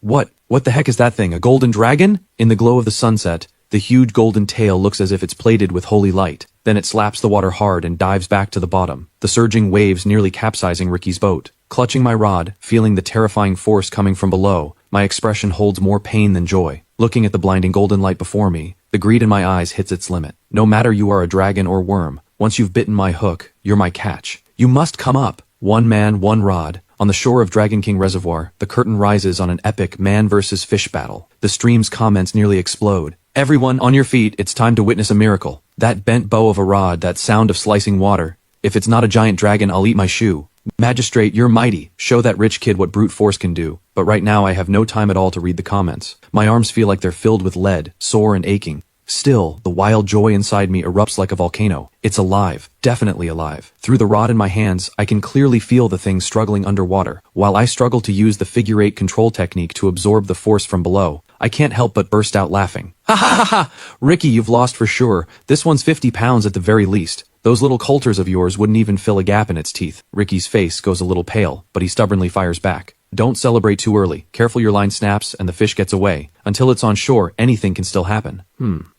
the heck is that thing, a golden dragon?" In the glow of the sunset, the huge golden tail looks as if it's plated with holy light. Then it slaps the water hard and dives back to the bottom, the surging waves nearly capsizing Ricky's boat. Clutching my rod, feeling the terrifying force coming from below, my expression holds more pain than joy. Looking at the blinding golden light before me, the greed in my eyes hits its limit. No matter you are a dragon or worm, once you've bitten my hook, you're my catch. You must come up. One man, one rod. On the shore of Dragon King Reservoir, the curtain rises on an epic man versus fish battle. The stream's comments nearly explode. Everyone, on your feet, it's time to witness a miracle. That bent bow of a rod, that sound of slicing water. If it's not a giant dragon, I'll eat my shoe. Magistrate, you're mighty. Show that rich kid what brute force can do. But right now I have no time at all to read the comments. My arms feel like they're filled with lead, sore and aching. Still, the wild joy inside me erupts like a volcano. It's alive. Definitely alive. Through the rod in my hands, I can clearly feel the thing struggling underwater. While I struggle to use the figure-8 control technique to absorb the force from below, I can't help but burst out laughing. Ha ha ha ha! Ricky, you've lost for sure. This one's 50 pounds at the very least. Those little coulters of yours wouldn't even fill a gap in its teeth. Ricky's face goes a little pale, but he stubbornly fires back. Don't celebrate too early. Careful your line snaps and the fish gets away. Until it's on shore, anything can still happen.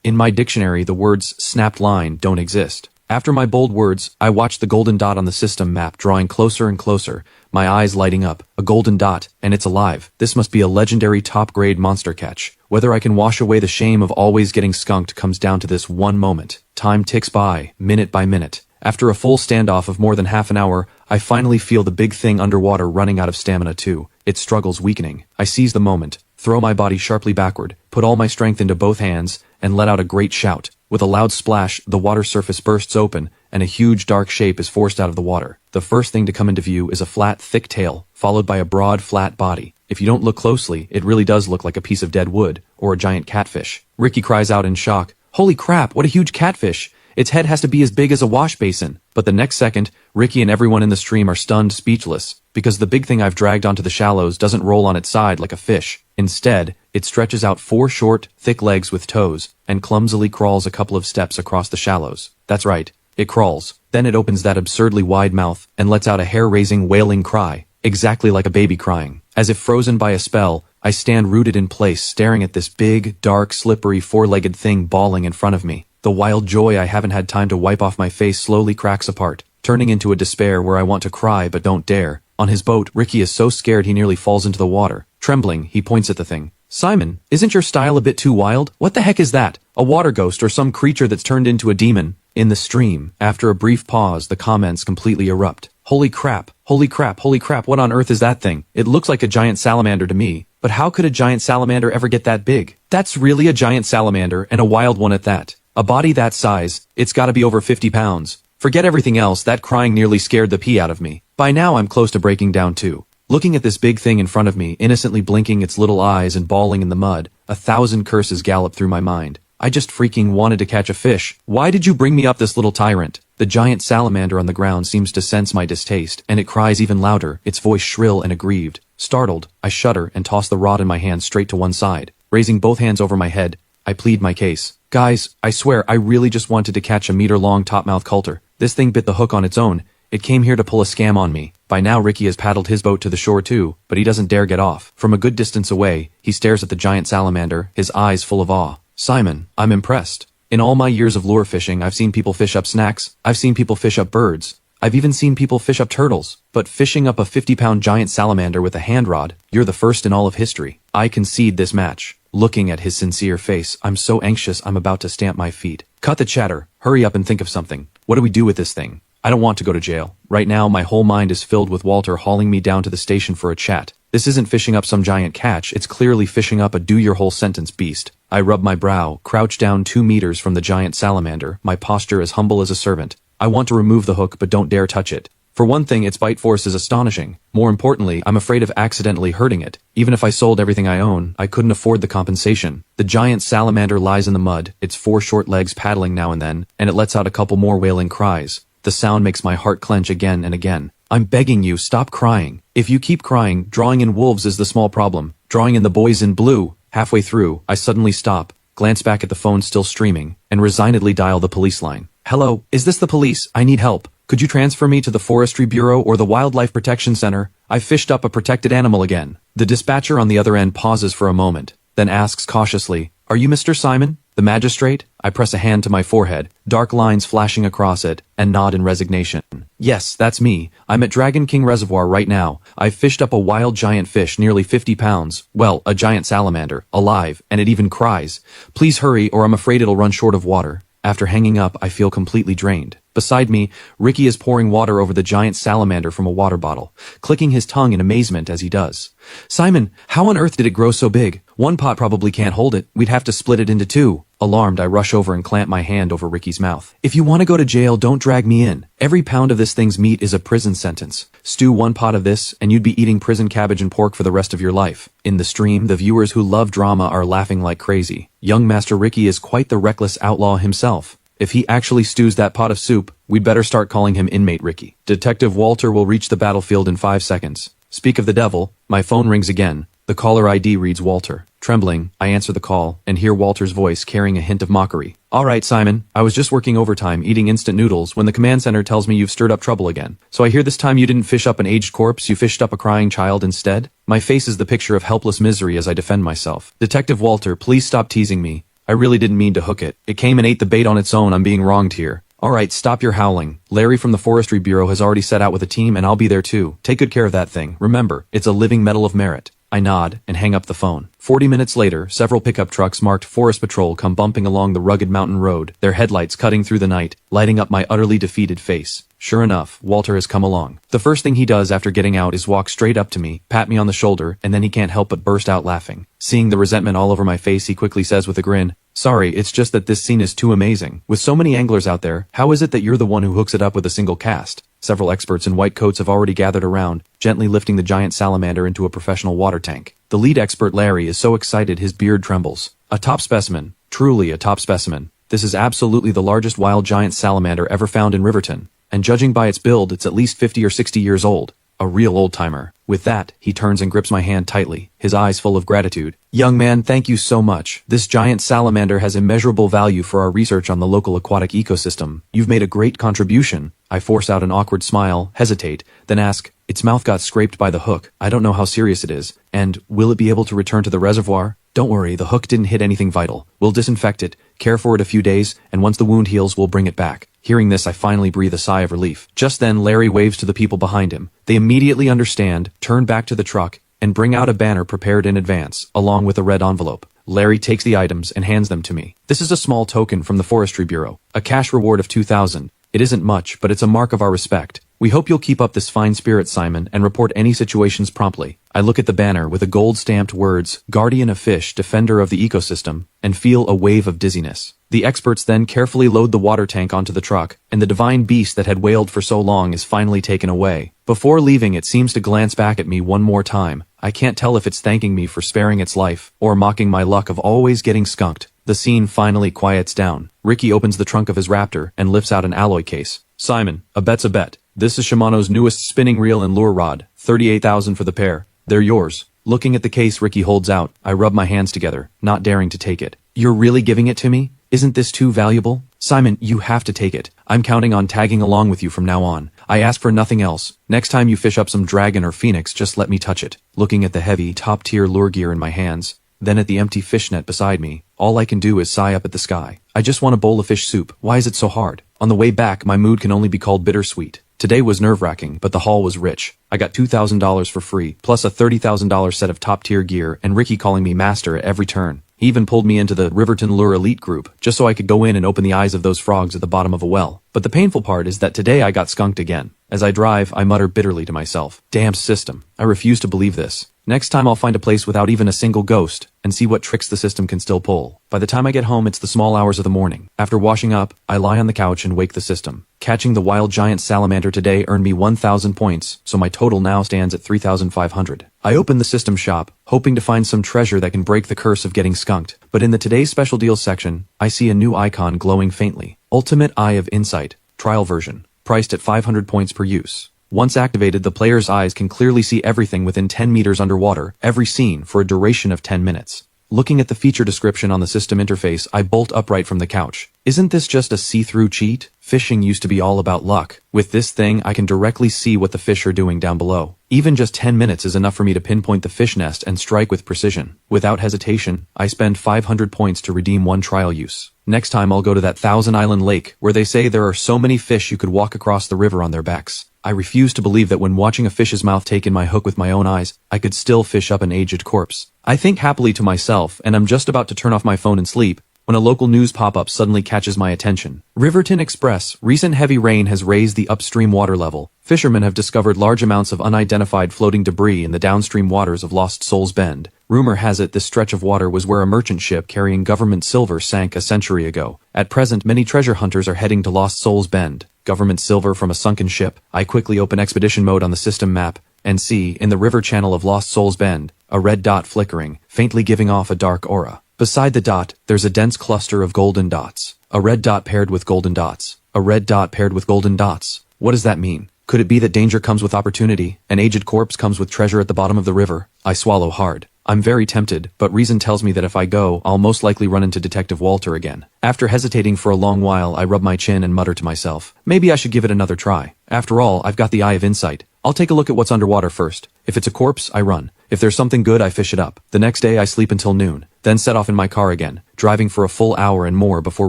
In my dictionary, the words snapped line don't exist. After my bold words, I watch the golden dot on the system map drawing closer and closer, my eyes lighting up. A golden dot, and it's alive. This must be a legendary top-grade monster catch. Whether I can wash away the shame of always getting skunked comes down to this one moment. Time ticks by, minute by minute. After a full standoff of more than half an hour, I finally feel the big thing underwater running out of stamina too. Its struggles weakening. I seize the moment, throw my body sharply backward, put all my strength into both hands, and let out a great shout. With a loud splash, the water surface bursts open, and a huge dark shape is forced out of the water. The first thing to come into view is a flat, thick tail, followed by a broad, flat body. If you don't look closely, it really does look like a piece of dead wood, or a giant catfish. Ricky cries out in shock, "Holy crap, what a huge catfish! Its head has to be as big as a wash basin." But the next second, Ricky and everyone in the stream are stunned speechless, because the big thing I've dragged onto the shallows doesn't roll on its side like a fish. Instead, it stretches out 4 short, thick legs with toes, and clumsily crawls a couple of steps across the shallows. That's right, it crawls. Then it opens that absurdly wide mouth, and lets out a hair-raising wailing cry, exactly like a baby crying. As if frozen by a spell, I stand rooted in place, staring at this big, dark, slippery, 4-legged thing bawling in front of me. The wild joy I haven't had time to wipe off my face slowly cracks apart, turning into a despair where I want to cry but don't dare. On his boat, Ricky is so scared he nearly falls into the water. Trembling, he points at the thing. "Simon, isn't your style a bit too wild? What the heck is that? A water ghost or some creature that's turned into a demon?" In the stream, after a brief pause, the comments completely erupt. "Holy crap, holy crap, holy crap, what on earth is that thing? It looks like a giant salamander to me. But how could a giant salamander ever get that big? That's really a giant salamander, and a wild one at that. A body that size, it's gotta be over 50 pounds. Forget everything else, that crying nearly scared the pee out of me. By now I'm close to breaking down too. Looking at this big thing in front of me, innocently blinking its little eyes and bawling in the mud, 1,000 curses galloped through my mind. I just freaking wanted to catch a fish. Why did you bring me up this little tyrant? The giant salamander on the ground seems to sense my distaste, and it cries even louder, its voice shrill and aggrieved. Startled, I shudder and toss the rod in my hand straight to one side. Raising both hands over my head, I plead my case. Guys, I swear I really just wanted to catch a meter-long topmouth coulter. This thing bit the hook on its own. It came here to pull a scam on me. By now Ricky has paddled his boat to the shore too, but he doesn't dare get off. From a good distance away, he stares at the giant salamander, his eyes full of awe. Simon, I'm impressed. In all my years of lure fishing, I've seen people fish up snacks. I've seen people fish up birds. I've even seen people fish up turtles. But fishing up a 50-pound giant salamander with a hand rod, you're the first in all of history. I concede this match. Looking at his sincere face, I'm so anxious I'm about to stamp my feet. Cut the chatter. Hurry up and think of something. What do we do with this thing? I don't want to go to jail. Right now, my whole mind is filled with Walter hauling me down to the station for a chat. This isn't fishing up some giant catch, it's clearly fishing up a do-your-whole-sentence beast. I rub my brow, crouch down 2 meters from the giant salamander, my posture as humble as a servant. I want to remove the hook but don't dare touch it. For one thing, its bite force is astonishing. More importantly, I'm afraid of accidentally hurting it. Even if I sold everything I own, I couldn't afford the compensation. The giant salamander lies in the mud, its 4 short legs paddling now and then, and it lets out a couple more wailing cries. The sound makes my heart clench again and again. I'm begging you, stop crying. If you keep crying, drawing in wolves is the small problem. Drawing in the boys in blue. Halfway through, I suddenly stop, glance back at the phone still streaming, and resignedly dial the police line. Hello, is this the police? I need help. Could you transfer me to the Forestry Bureau or the Wildlife Protection Center? I fished up a protected animal again. The dispatcher on the other end pauses for a moment, then asks cautiously, Are you Mr. Simon? The magistrate? I press a hand to my forehead, dark lines flashing across it, and nod in resignation. Yes, that's me. I'm at Dragon King Reservoir right now. I've fished up a wild giant fish nearly 50 pounds. Well, a giant salamander, alive, and it even cries. Please hurry or I'm afraid it'll run short of water. After hanging up, I feel completely drained. Beside me, Ricky is pouring water over the giant salamander from a water bottle, clicking his tongue in amazement as he does. Simon, how on earth did it grow so big? One pot probably can't hold it. We'd have to split it into 2. Alarmed, I rush over and clamp my hand over Ricky's mouth. If you want to go to jail, don't drag me in. Every pound of this thing's meat is a prison sentence. Stew 1 pot of this, and you'd be eating prison cabbage and pork for the rest of your life. In the stream, the viewers who love drama are laughing like crazy. Young Master Ricky is quite the reckless outlaw himself. If he actually stews that pot of soup, we'd better start calling him Inmate Ricky. Detective Walter will reach the battlefield in 5 seconds. Speak of the devil, my phone rings again. The caller ID reads Walter. Trembling, I answer the call, and hear Walter's voice carrying a hint of mockery. All right, Simon, I was just working overtime, eating instant noodles, when the command center tells me you've stirred up trouble again. So I hear this time you didn't fish up an aged corpse, you fished up a crying child instead? My face is the picture of helpless misery as I defend myself. Detective Walter, please stop teasing me. I really didn't mean to hook it. It came and ate the bait on its own. I'm being wronged here. Alright, stop your howling. Larry from the Forestry Bureau has already set out with a team and I'll be there too. Take good care of that thing. Remember, it's a living medal of merit. I nod and hang up the phone. 40 minutes later, several pickup trucks marked Forest Patrol come bumping along the rugged mountain road, their headlights cutting through the night, lighting up my utterly defeated face. Sure enough, Walter has come along. The first thing he does after getting out is walk straight up to me, pat me on the shoulder, and then he can't help but burst out laughing. Seeing the resentment all over my face, he quickly says with a grin, Sorry, it's just that this scene is too amazing. With so many anglers out there, how is it that you're the one who hooks it up with a single cast? Several experts in white coats have already gathered around, gently lifting the giant salamander into a professional water tank. The lead expert, Larry, is so excited his beard trembles. A top specimen. Truly a top specimen. This is absolutely the largest wild giant salamander ever found in Riverton. And judging by its build, it's at least 50 or 60 years old. A real old-timer. With that, he turns and grips my hand tightly, his eyes full of gratitude. Young man, thank you so much. This giant salamander has immeasurable value for our research on the local aquatic ecosystem. You've made a great contribution. I force out an awkward smile, hesitate, then ask, its mouth got scraped by the hook. I don't know how serious it is. And will it be able to return to the reservoir? Don't worry, the hook didn't hit anything vital. We'll disinfect it, care for it a few days, and once the wound heals, we'll bring it back. Hearing this, I finally breathe a sigh of relief. Just then, Larry waves to the people behind him. They immediately understand, turn back to the truck, and bring out a banner prepared in advance, along with a red envelope. Larry takes the items and hands them to me. This is a small token from the Forestry Bureau, a cash reward of $2,000. It isn't much, but it's a mark of our respect. We hope you'll keep up this fine spirit, Simon, and report any situations promptly. I look at the banner with the gold-stamped words, Guardian of Fish, Defender of the Ecosystem, and feel a wave of dizziness. The experts then carefully load the water tank onto the truck, and the divine beast that had wailed for so long is finally taken away. Before leaving, it seems to glance back at me one more time, I can't tell if it's thanking me for sparing its life, or mocking my luck of always getting skunked. The scene finally quiets down. Ricky opens the trunk of his Raptor and lifts out an alloy case. Simon, a bet's a bet. This is Shimano's newest spinning reel and lure rod. 38,000 for the pair. They're yours. Looking at the case Ricky holds out, I rub my hands together, not daring to take it. You're really giving it to me? Isn't this too valuable? Simon, you have to take it. I'm counting on tagging along with you from now on. I ask for nothing else. Next time you fish up some dragon or phoenix, just let me touch it. Looking at the heavy, top-tier lure gear in my hands, then at the empty fishnet beside me, all I can do is sigh up at the sky. I just want a bowl of fish soup. Why is it so hard? On the way back, my mood can only be called bittersweet. Today was nerve-wracking, but the haul was rich. I got $2,000 for free, plus a $30,000 set of top-tier gear, and Ricky calling me master at every turn. He even pulled me into the Riverton Lure Elite group, just so I could go in and open the eyes of those frogs at the bottom of a well. But the painful part is that today I got skunked again. As I drive, I mutter bitterly to myself. Damn system. I refuse to believe this. Next time I'll find a place without even a single ghost, and see what tricks the system can still pull. By the time I get home, it's the small hours of the morning. After washing up, I lie on the couch and wake the system. Catching the wild giant salamander today earned me 1,000 points, so my total now stands at 3,500. I open the system shop, hoping to find some treasure that can break the curse of getting skunked. But in the Today's Special Deals section, I see a new icon glowing faintly. Ultimate Eye of Insight, trial version, priced at 500 points per use. Once activated, the player's eyes can clearly see everything within 10 meters underwater, every scene, for a duration of 10 minutes. Looking at the feature description on the system interface, I bolt upright from the couch. Isn't this just a see-through cheat? Fishing used to be all about luck. With this thing, I can directly see what the fish are doing down below. Even just 10 minutes is enough for me to pinpoint the fish nest and strike with precision. Without hesitation, I spend 500 points to redeem one trial use. Next time I'll go to that Thousand Island Lake, where they say there are so many fish you could walk across the river on their backs. I refuse to believe that when watching a fish's mouth take in my hook with my own eyes, I could still fish up an aged corpse. I think happily to myself, and I'm just about to turn off my phone and sleep, when a local news pop-up suddenly catches my attention. Riverton Express. Recent heavy rain has raised the upstream water level. Fishermen have discovered large amounts of unidentified floating debris in the downstream waters of Lost Souls Bend. Rumor has it this stretch of water was where a merchant ship carrying government silver sank a century ago. At present, many treasure hunters are heading to Lost Souls Bend. Government silver from a sunken ship. I quickly open expedition mode on the system map, and see, in the river channel of Lost Souls Bend, a red dot flickering, faintly giving off a dark aura. Beside the dot, there's a dense cluster of golden dots. A red dot paired with golden dots. A red dot paired with golden dots. What does that mean? Could it be that danger comes with opportunity, an aged corpse comes with treasure at the bottom of the river? I swallow hard. I'm very tempted, but reason tells me that if I go, I'll most likely run into Detective Walter again. After hesitating for a long while, I rub my chin and mutter to myself, maybe I should give it another try. After all, I've got the Eye of Insight. I'll take a look at what's underwater first. If it's a corpse, I run. If there's something good, I fish it up. The next day, I sleep until noon, then set off in my car again, driving for a full hour and more before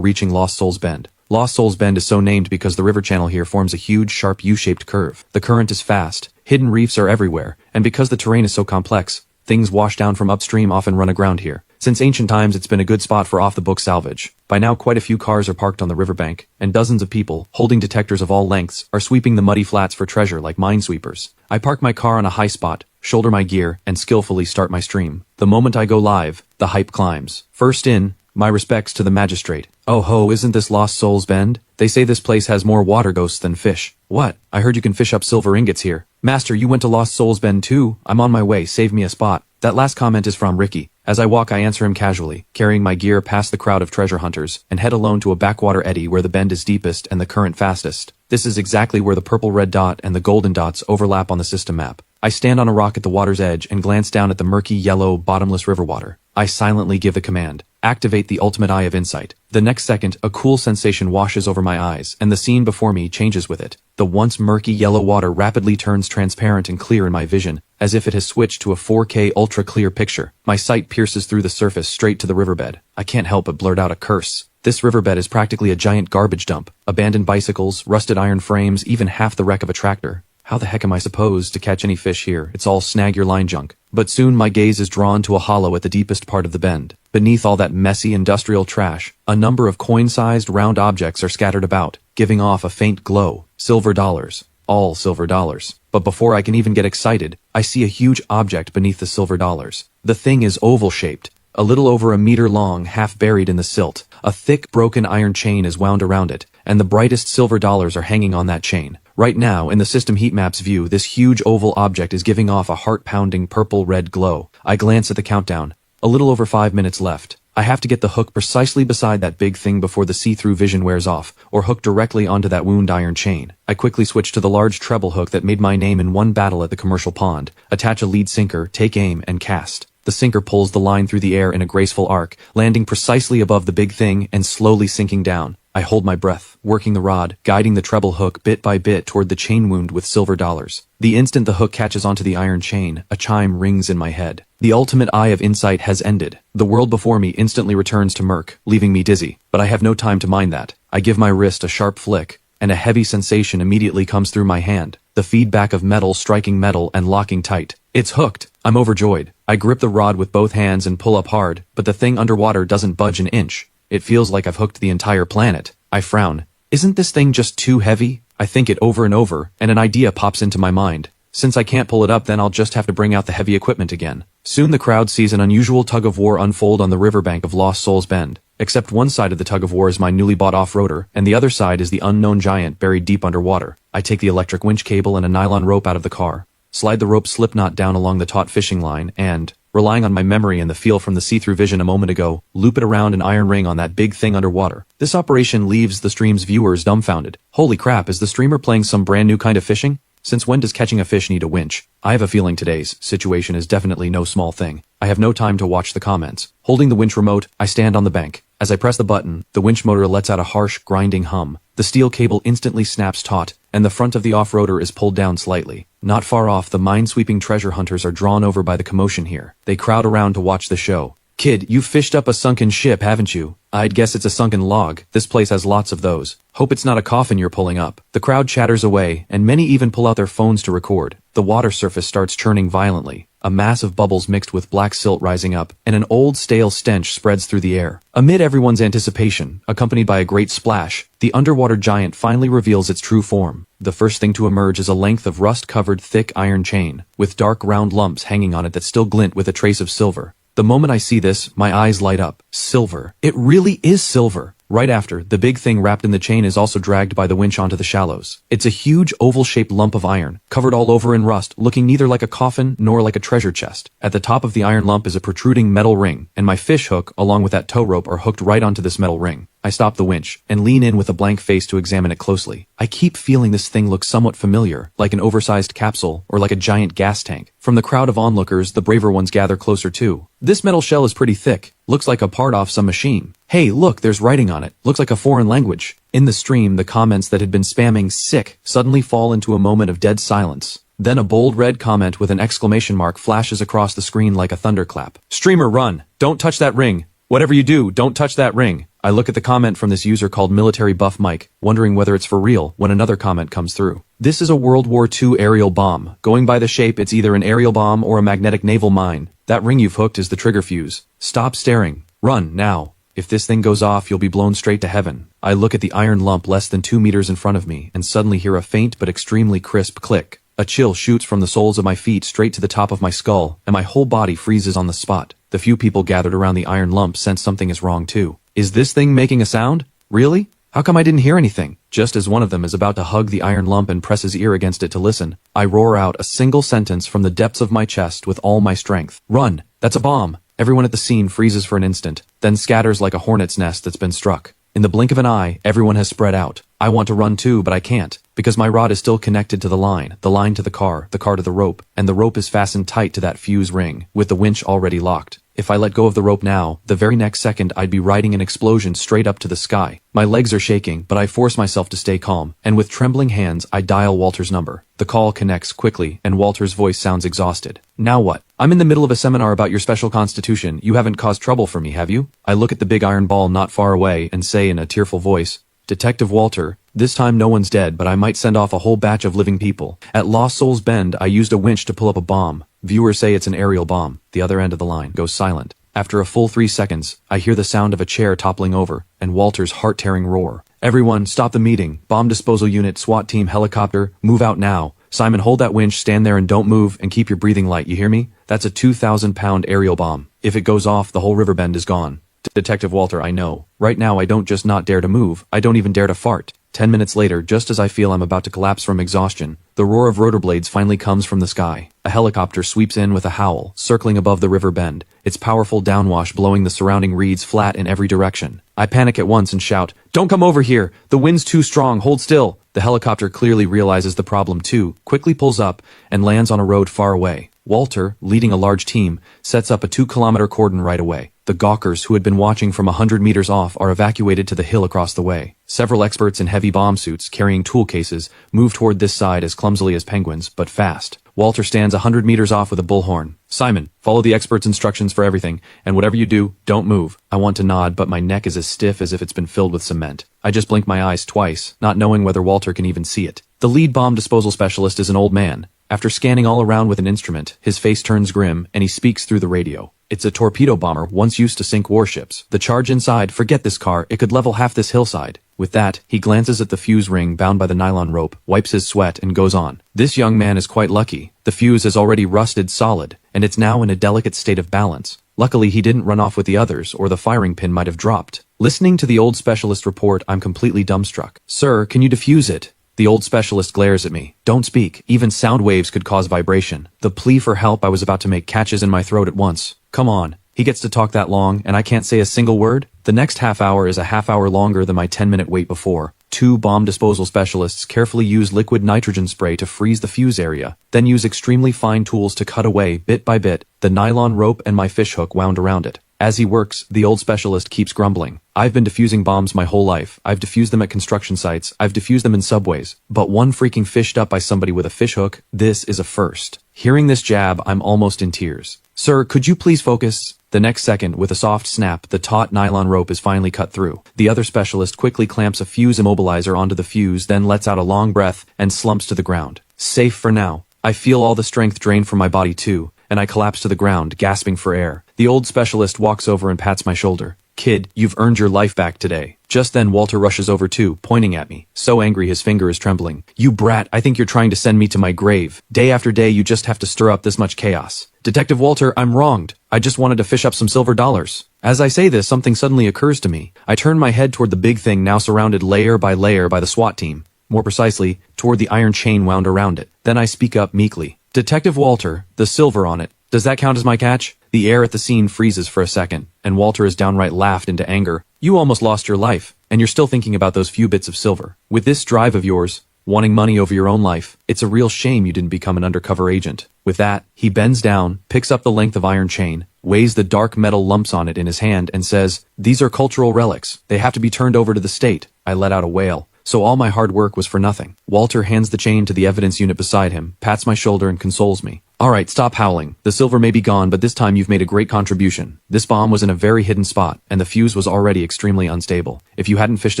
reaching Lost Souls Bend. Lost Souls Bend is so named because the river channel here forms a huge, sharp U-shaped curve. The current is fast, hidden reefs are everywhere, and because the terrain is so complex, things washed down from upstream often run aground here. Since ancient times, it's been a good spot for off-the-book salvage. By now, quite a few cars are parked on the riverbank, and dozens of people, holding detectors of all lengths, are sweeping the muddy flats for treasure like minesweepers. I park my car on a high spot, shoulder my gear, and skillfully start my stream. The moment I go live, the hype climbs. First in, my respects to the magistrate. Oh ho, isn't this Lost Souls Bend? They say this place has more water ghosts than fish. What? I heard you can fish up silver ingots here. Master, you went to Lost Souls Bend too? I'm on my way, save me a spot. That last comment is from Ricky. As I walk, I answer him casually, carrying my gear past the crowd of treasure hunters, and head alone to a backwater eddy where the bend is deepest and the current fastest. This is exactly where the purple red dot and the golden dots overlap on the system map. I stand on a rock at the water's edge and glance down at the murky, yellow, bottomless river water. I silently give the command. Activate the ultimate Eye of Insight. The next second, a cool sensation washes over my eyes, and the scene before me changes with it. The once murky yellow water rapidly turns transparent and clear in my vision, as if it has switched to a 4K ultra-clear picture. My sight pierces through the surface straight to the riverbed. I can't help but blurt out a curse. This riverbed is practically a giant garbage dump. Abandoned bicycles, rusted iron frames, even half the wreck of a tractor. How the heck am I supposed to catch any fish here? It's all snag your line junk. But soon my gaze is drawn to a hollow at the deepest part of the bend. Beneath all that messy industrial trash, a number of coin-sized round objects are scattered about, giving off a faint glow. Silver dollars. All silver dollars. But before I can even get excited, I see a huge object beneath the silver dollars. The thing is oval-shaped, a little over a meter long, half buried in the silt. A thick, broken iron chain is wound around it, and the brightest silver dollars are hanging on that chain. Right now, in the system heat maps view, this huge oval object is giving off a heart-pounding purple-red glow. I glance at the countdown. A little over 5 minutes left. I have to get the hook precisely beside that big thing before the see-through vision wears off, or hook directly onto that wound iron chain. I quickly switch to the large treble hook that made my name in one battle at the commercial pond, attach a lead sinker, take aim, and cast. The sinker pulls the line through the air in a graceful arc, landing precisely above the big thing and slowly sinking down. I hold my breath, working the rod, guiding the treble hook bit by bit toward the chain wound with silver dollars. The instant the hook catches onto the iron chain, a chime rings in my head. The ultimate eye of insight has ended. The world before me instantly returns to murk, leaving me dizzy. But I have no time to mind that. I give my wrist a sharp flick, and a heavy sensation immediately comes through my hand. The feedback of metal striking metal and locking tight. It's hooked. I'm overjoyed. I grip the rod with both hands and pull up hard, but the thing underwater doesn't budge an inch. It feels like I've hooked the entire planet. I frown. Isn't this thing just too heavy? I think it over and over, and an idea pops into my mind. Since I can't pull it up, then I'll just have to bring out the heavy equipment again. Soon the crowd sees an unusual tug-of-war unfold on the riverbank of Lost Souls Bend. Except one side of the tug-of-war is my newly bought off-roader, and the other side is the unknown giant buried deep underwater. I take the electric winch cable and a nylon rope out of the car, slide the rope slipknot down along the taut fishing line, and, relying on my memory and the feel from the see-through vision a moment ago, loop it around an iron ring on that big thing underwater. This operation leaves the stream's viewers dumbfounded. Holy crap, is the streamer playing some brand new kind of fishing? Since when does catching a fish need a winch? I have a feeling today's situation is definitely no small thing. I have no time to watch the comments. Holding the winch remote, I stand on the bank. As I press the button, the winch motor lets out a harsh, grinding hum. The steel cable instantly snaps taut, and the front of the off-roader is pulled down slightly. Not far off, the mine-sweeping treasure hunters are drawn over by the commotion here. They crowd around to watch the show. Kid, you've fished up a sunken ship, haven't you? I'd guess it's a sunken log. This place has lots of those. Hope it's not a coffin you're pulling up. The crowd chatters away, and many even pull out their phones to record. The water surface starts churning violently. A mass of bubbles mixed with black silt rising up, and an old stale stench spreads through the air. Amid everyone's anticipation, accompanied by a great splash, the underwater giant finally reveals its true form. The first thing to emerge is a length of rust-covered thick iron chain, with dark round lumps hanging on it that still glint with a trace of silver. The moment I see this, my eyes light up. Silver. It really is silver. Right after, the big thing wrapped in the chain is also dragged by the winch onto the shallows. It's a huge oval-shaped lump of iron, covered all over in rust, looking neither like a coffin nor like a treasure chest. At the top of the iron lump is a protruding metal ring, and my fish hook, along with that tow rope, are hooked right onto this metal ring. I stop the winch, and lean in with a blank face to examine it closely. I keep feeling this thing looks somewhat familiar, like an oversized capsule, or like a giant gas tank. From the crowd of onlookers, the braver ones gather closer too. This metal shell is pretty thick. Looks like a part off some machine. Hey, look, there's writing on it. Looks like a foreign language. In the stream, the comments that had been spamming sick suddenly fall into a moment of dead silence. Then a bold red comment with an exclamation mark flashes across the screen like a thunderclap. Streamer, run! Don't touch that ring! Whatever you do, don't touch that ring! I look at the comment from this user called Military Buff Mike, wondering whether it's for real, when another comment comes through. This is a World War II aerial bomb. Going by the shape, it's either an aerial bomb or a magnetic naval mine. That ring you've hooked is the trigger fuse. Stop staring. Run, now. If this thing goes off, you'll be blown straight to heaven. I look at the iron lump less than 2 meters in front of me, and suddenly hear a faint but extremely crisp click. A chill shoots from the soles of my feet straight to the top of my skull, and my whole body freezes on the spot. The few people gathered around the iron lump sense something is wrong too. Is this thing making a sound? Really? How come I didn't hear anything? Just as one of them is about to hug the iron lump and press his ear against it to listen, I roar out a single sentence from the depths of my chest with all my strength. Run! That's a bomb! Everyone at the scene freezes for an instant, then scatters like a hornet's nest that's been struck. In the blink of an eye, everyone has spread out. I want to run too, but I can't, because my rod is still connected to the line to the car to the rope, and the rope is fastened tight to that fuse ring, with the winch already locked. If I let go of the rope now, the very next second I'd be riding an explosion straight up to the sky. My legs are shaking, but I force myself to stay calm, and with trembling hands, I dial Walter's number. The call connects quickly, and Walter's voice sounds exhausted. Now what? I'm in the middle of a seminar about your special constitution. You haven't caused trouble for me, have you? I look at the big iron ball not far away and say in a tearful voice, Detective Walter, this time no one's dead, but I might send off a whole batch of living people. At Lost Souls Bend, I used a winch to pull up a bomb. Viewers say it's an aerial bomb. The other end of the line goes silent. After a full 3 seconds, I hear the sound of a chair toppling over, and Walter's heart-tearing roar. Everyone, stop the meeting. Bomb disposal unit, SWAT team, helicopter, move out now. Simon, hold that winch, stand there and don't move, and keep your breathing light, you hear me? That's a 2,000-pound aerial bomb. If it goes off, the whole riverbend is gone. Detective Walter, I know. Right now I don't just not dare to move, I don't even dare to fart. 10 minutes later, just as I feel I'm about to collapse from exhaustion, the roar of rotor blades finally comes from the sky. A helicopter sweeps in with a howl, circling above the river bend, its powerful downwash blowing the surrounding reeds flat in every direction. I panic at once and shout, "Don't come over here! The wind's too strong, hold still!" The helicopter clearly realizes the problem too, quickly pulls up, and lands on a road far away. Walter, leading a large team, sets up a 2-kilometer cordon right away. The gawkers who had been watching from 100 meters off are evacuated to the hill across the way. Several experts in heavy bomb suits, carrying tool cases, move toward this side as clumsily as penguins, but fast. Walter stands 100 meters off with a bullhorn. "Simon, follow the expert's instructions for everything, and whatever you do, don't move." I want to nod, but my neck is as stiff as if it's been filled with cement. I just blink my eyes twice, not knowing whether Walter can even see it. The lead bomb disposal specialist is an old man. After scanning all around with an instrument, his face turns grim, and he speaks through the radio. It's a torpedo bomber once used to sink warships. The charge inside, forget this car, it could level half this hillside. With that, he glances at the fuse ring bound by the nylon rope, wipes his sweat, and goes on. This young man is quite lucky. The fuse has already rusted solid, and it's now in a delicate state of balance. Luckily, he didn't run off with the others, or the firing pin might have dropped. Listening to the old specialist report, I'm completely dumbstruck. "Sir, can you defuse it?" The old specialist glares at me. "Don't speak. Even sound waves could cause vibration." The plea for help I was about to make catches in my throat at once. Come on. He gets to talk that long, and I can't say a single word? The next half hour is a half hour longer than my 10-minute wait before. 2 bomb disposal specialists carefully use liquid nitrogen spray to freeze the fuse area, then use extremely fine tools to cut away, bit by bit, the nylon rope and my fishhook wound around it. As he works, the old specialist keeps grumbling. "I've been defusing bombs my whole life. I've defused them at construction sites. I've defused them in subways. But one freaking fished up by somebody with a fishhook? This is a first." Hearing this jab, I'm almost in tears. "Sir, could you please focus?" The next second, with a soft snap, the taut nylon rope is finally cut through. The other specialist quickly clamps a fuse immobilizer onto the fuse, then lets out a long breath and slumps to the ground. Safe for now. I feel all the strength drain from my body too, and I collapse to the ground, gasping for air. The old specialist walks over and pats my shoulder. "Kid, you've earned your life back today." Just then Walter rushes over too, pointing at me, so angry his finger is trembling. "You brat, I think you're trying to send me to my grave. Day after day you just have to stir up this much chaos." "Detective Walter, I'm wronged. I just wanted to fish up some silver dollars." As I say this, something suddenly occurs to me. I turn my head toward the big thing now surrounded layer by the SWAT team. More precisely, toward the iron chain wound around it. Then I speak up meekly. "Detective Walter, the silver on it. Does that count as my catch?" The air at the scene freezes for a second, and Walter is downright laughed into anger. "You almost lost your life, and you're still thinking about those few bits of silver. With this drive of yours, wanting money over your own life, it's a real shame you didn't become an undercover agent." With that, he bends down, picks up the length of iron chain, weighs the dark metal lumps on it in his hand, and says, "These are cultural relics. They have to be turned over to the state." I let out a wail. So all my hard work was for nothing. Walter hands the chain to the evidence unit beside him, pats my shoulder and consoles me. "All right, stop howling. The silver may be gone, but this time you've made a great contribution. This bomb was in a very hidden spot, and the fuse was already extremely unstable. If you hadn't fished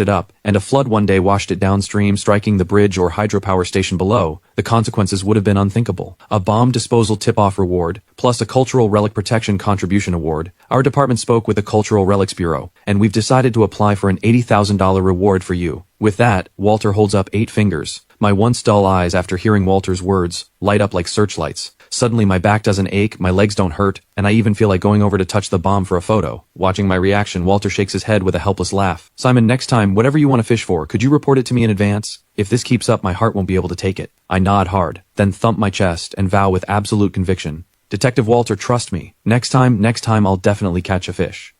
it up, and a flood one day washed it downstream, striking the bridge or hydropower station below, the consequences would have been unthinkable. A bomb disposal tip-off reward, plus a cultural relic protection contribution award. Our department spoke with the Cultural Relics Bureau, and we've decided to apply for an $80,000 reward for you." With that, Walter holds up 8 fingers. My once dull eyes, after hearing Walter's words, light up like searchlights. Suddenly my back doesn't ache, my legs don't hurt, and I even feel like going over to touch the bomb for a photo. Watching my reaction, Walter shakes his head with a helpless laugh. "Simon, next time, whatever you want to fish for, could you report it to me in advance? If this keeps up, my heart won't be able to take it." I nod hard, then thump my chest and vow with absolute conviction, "Detective Walter, trust me. Next time, I'll definitely catch a fish."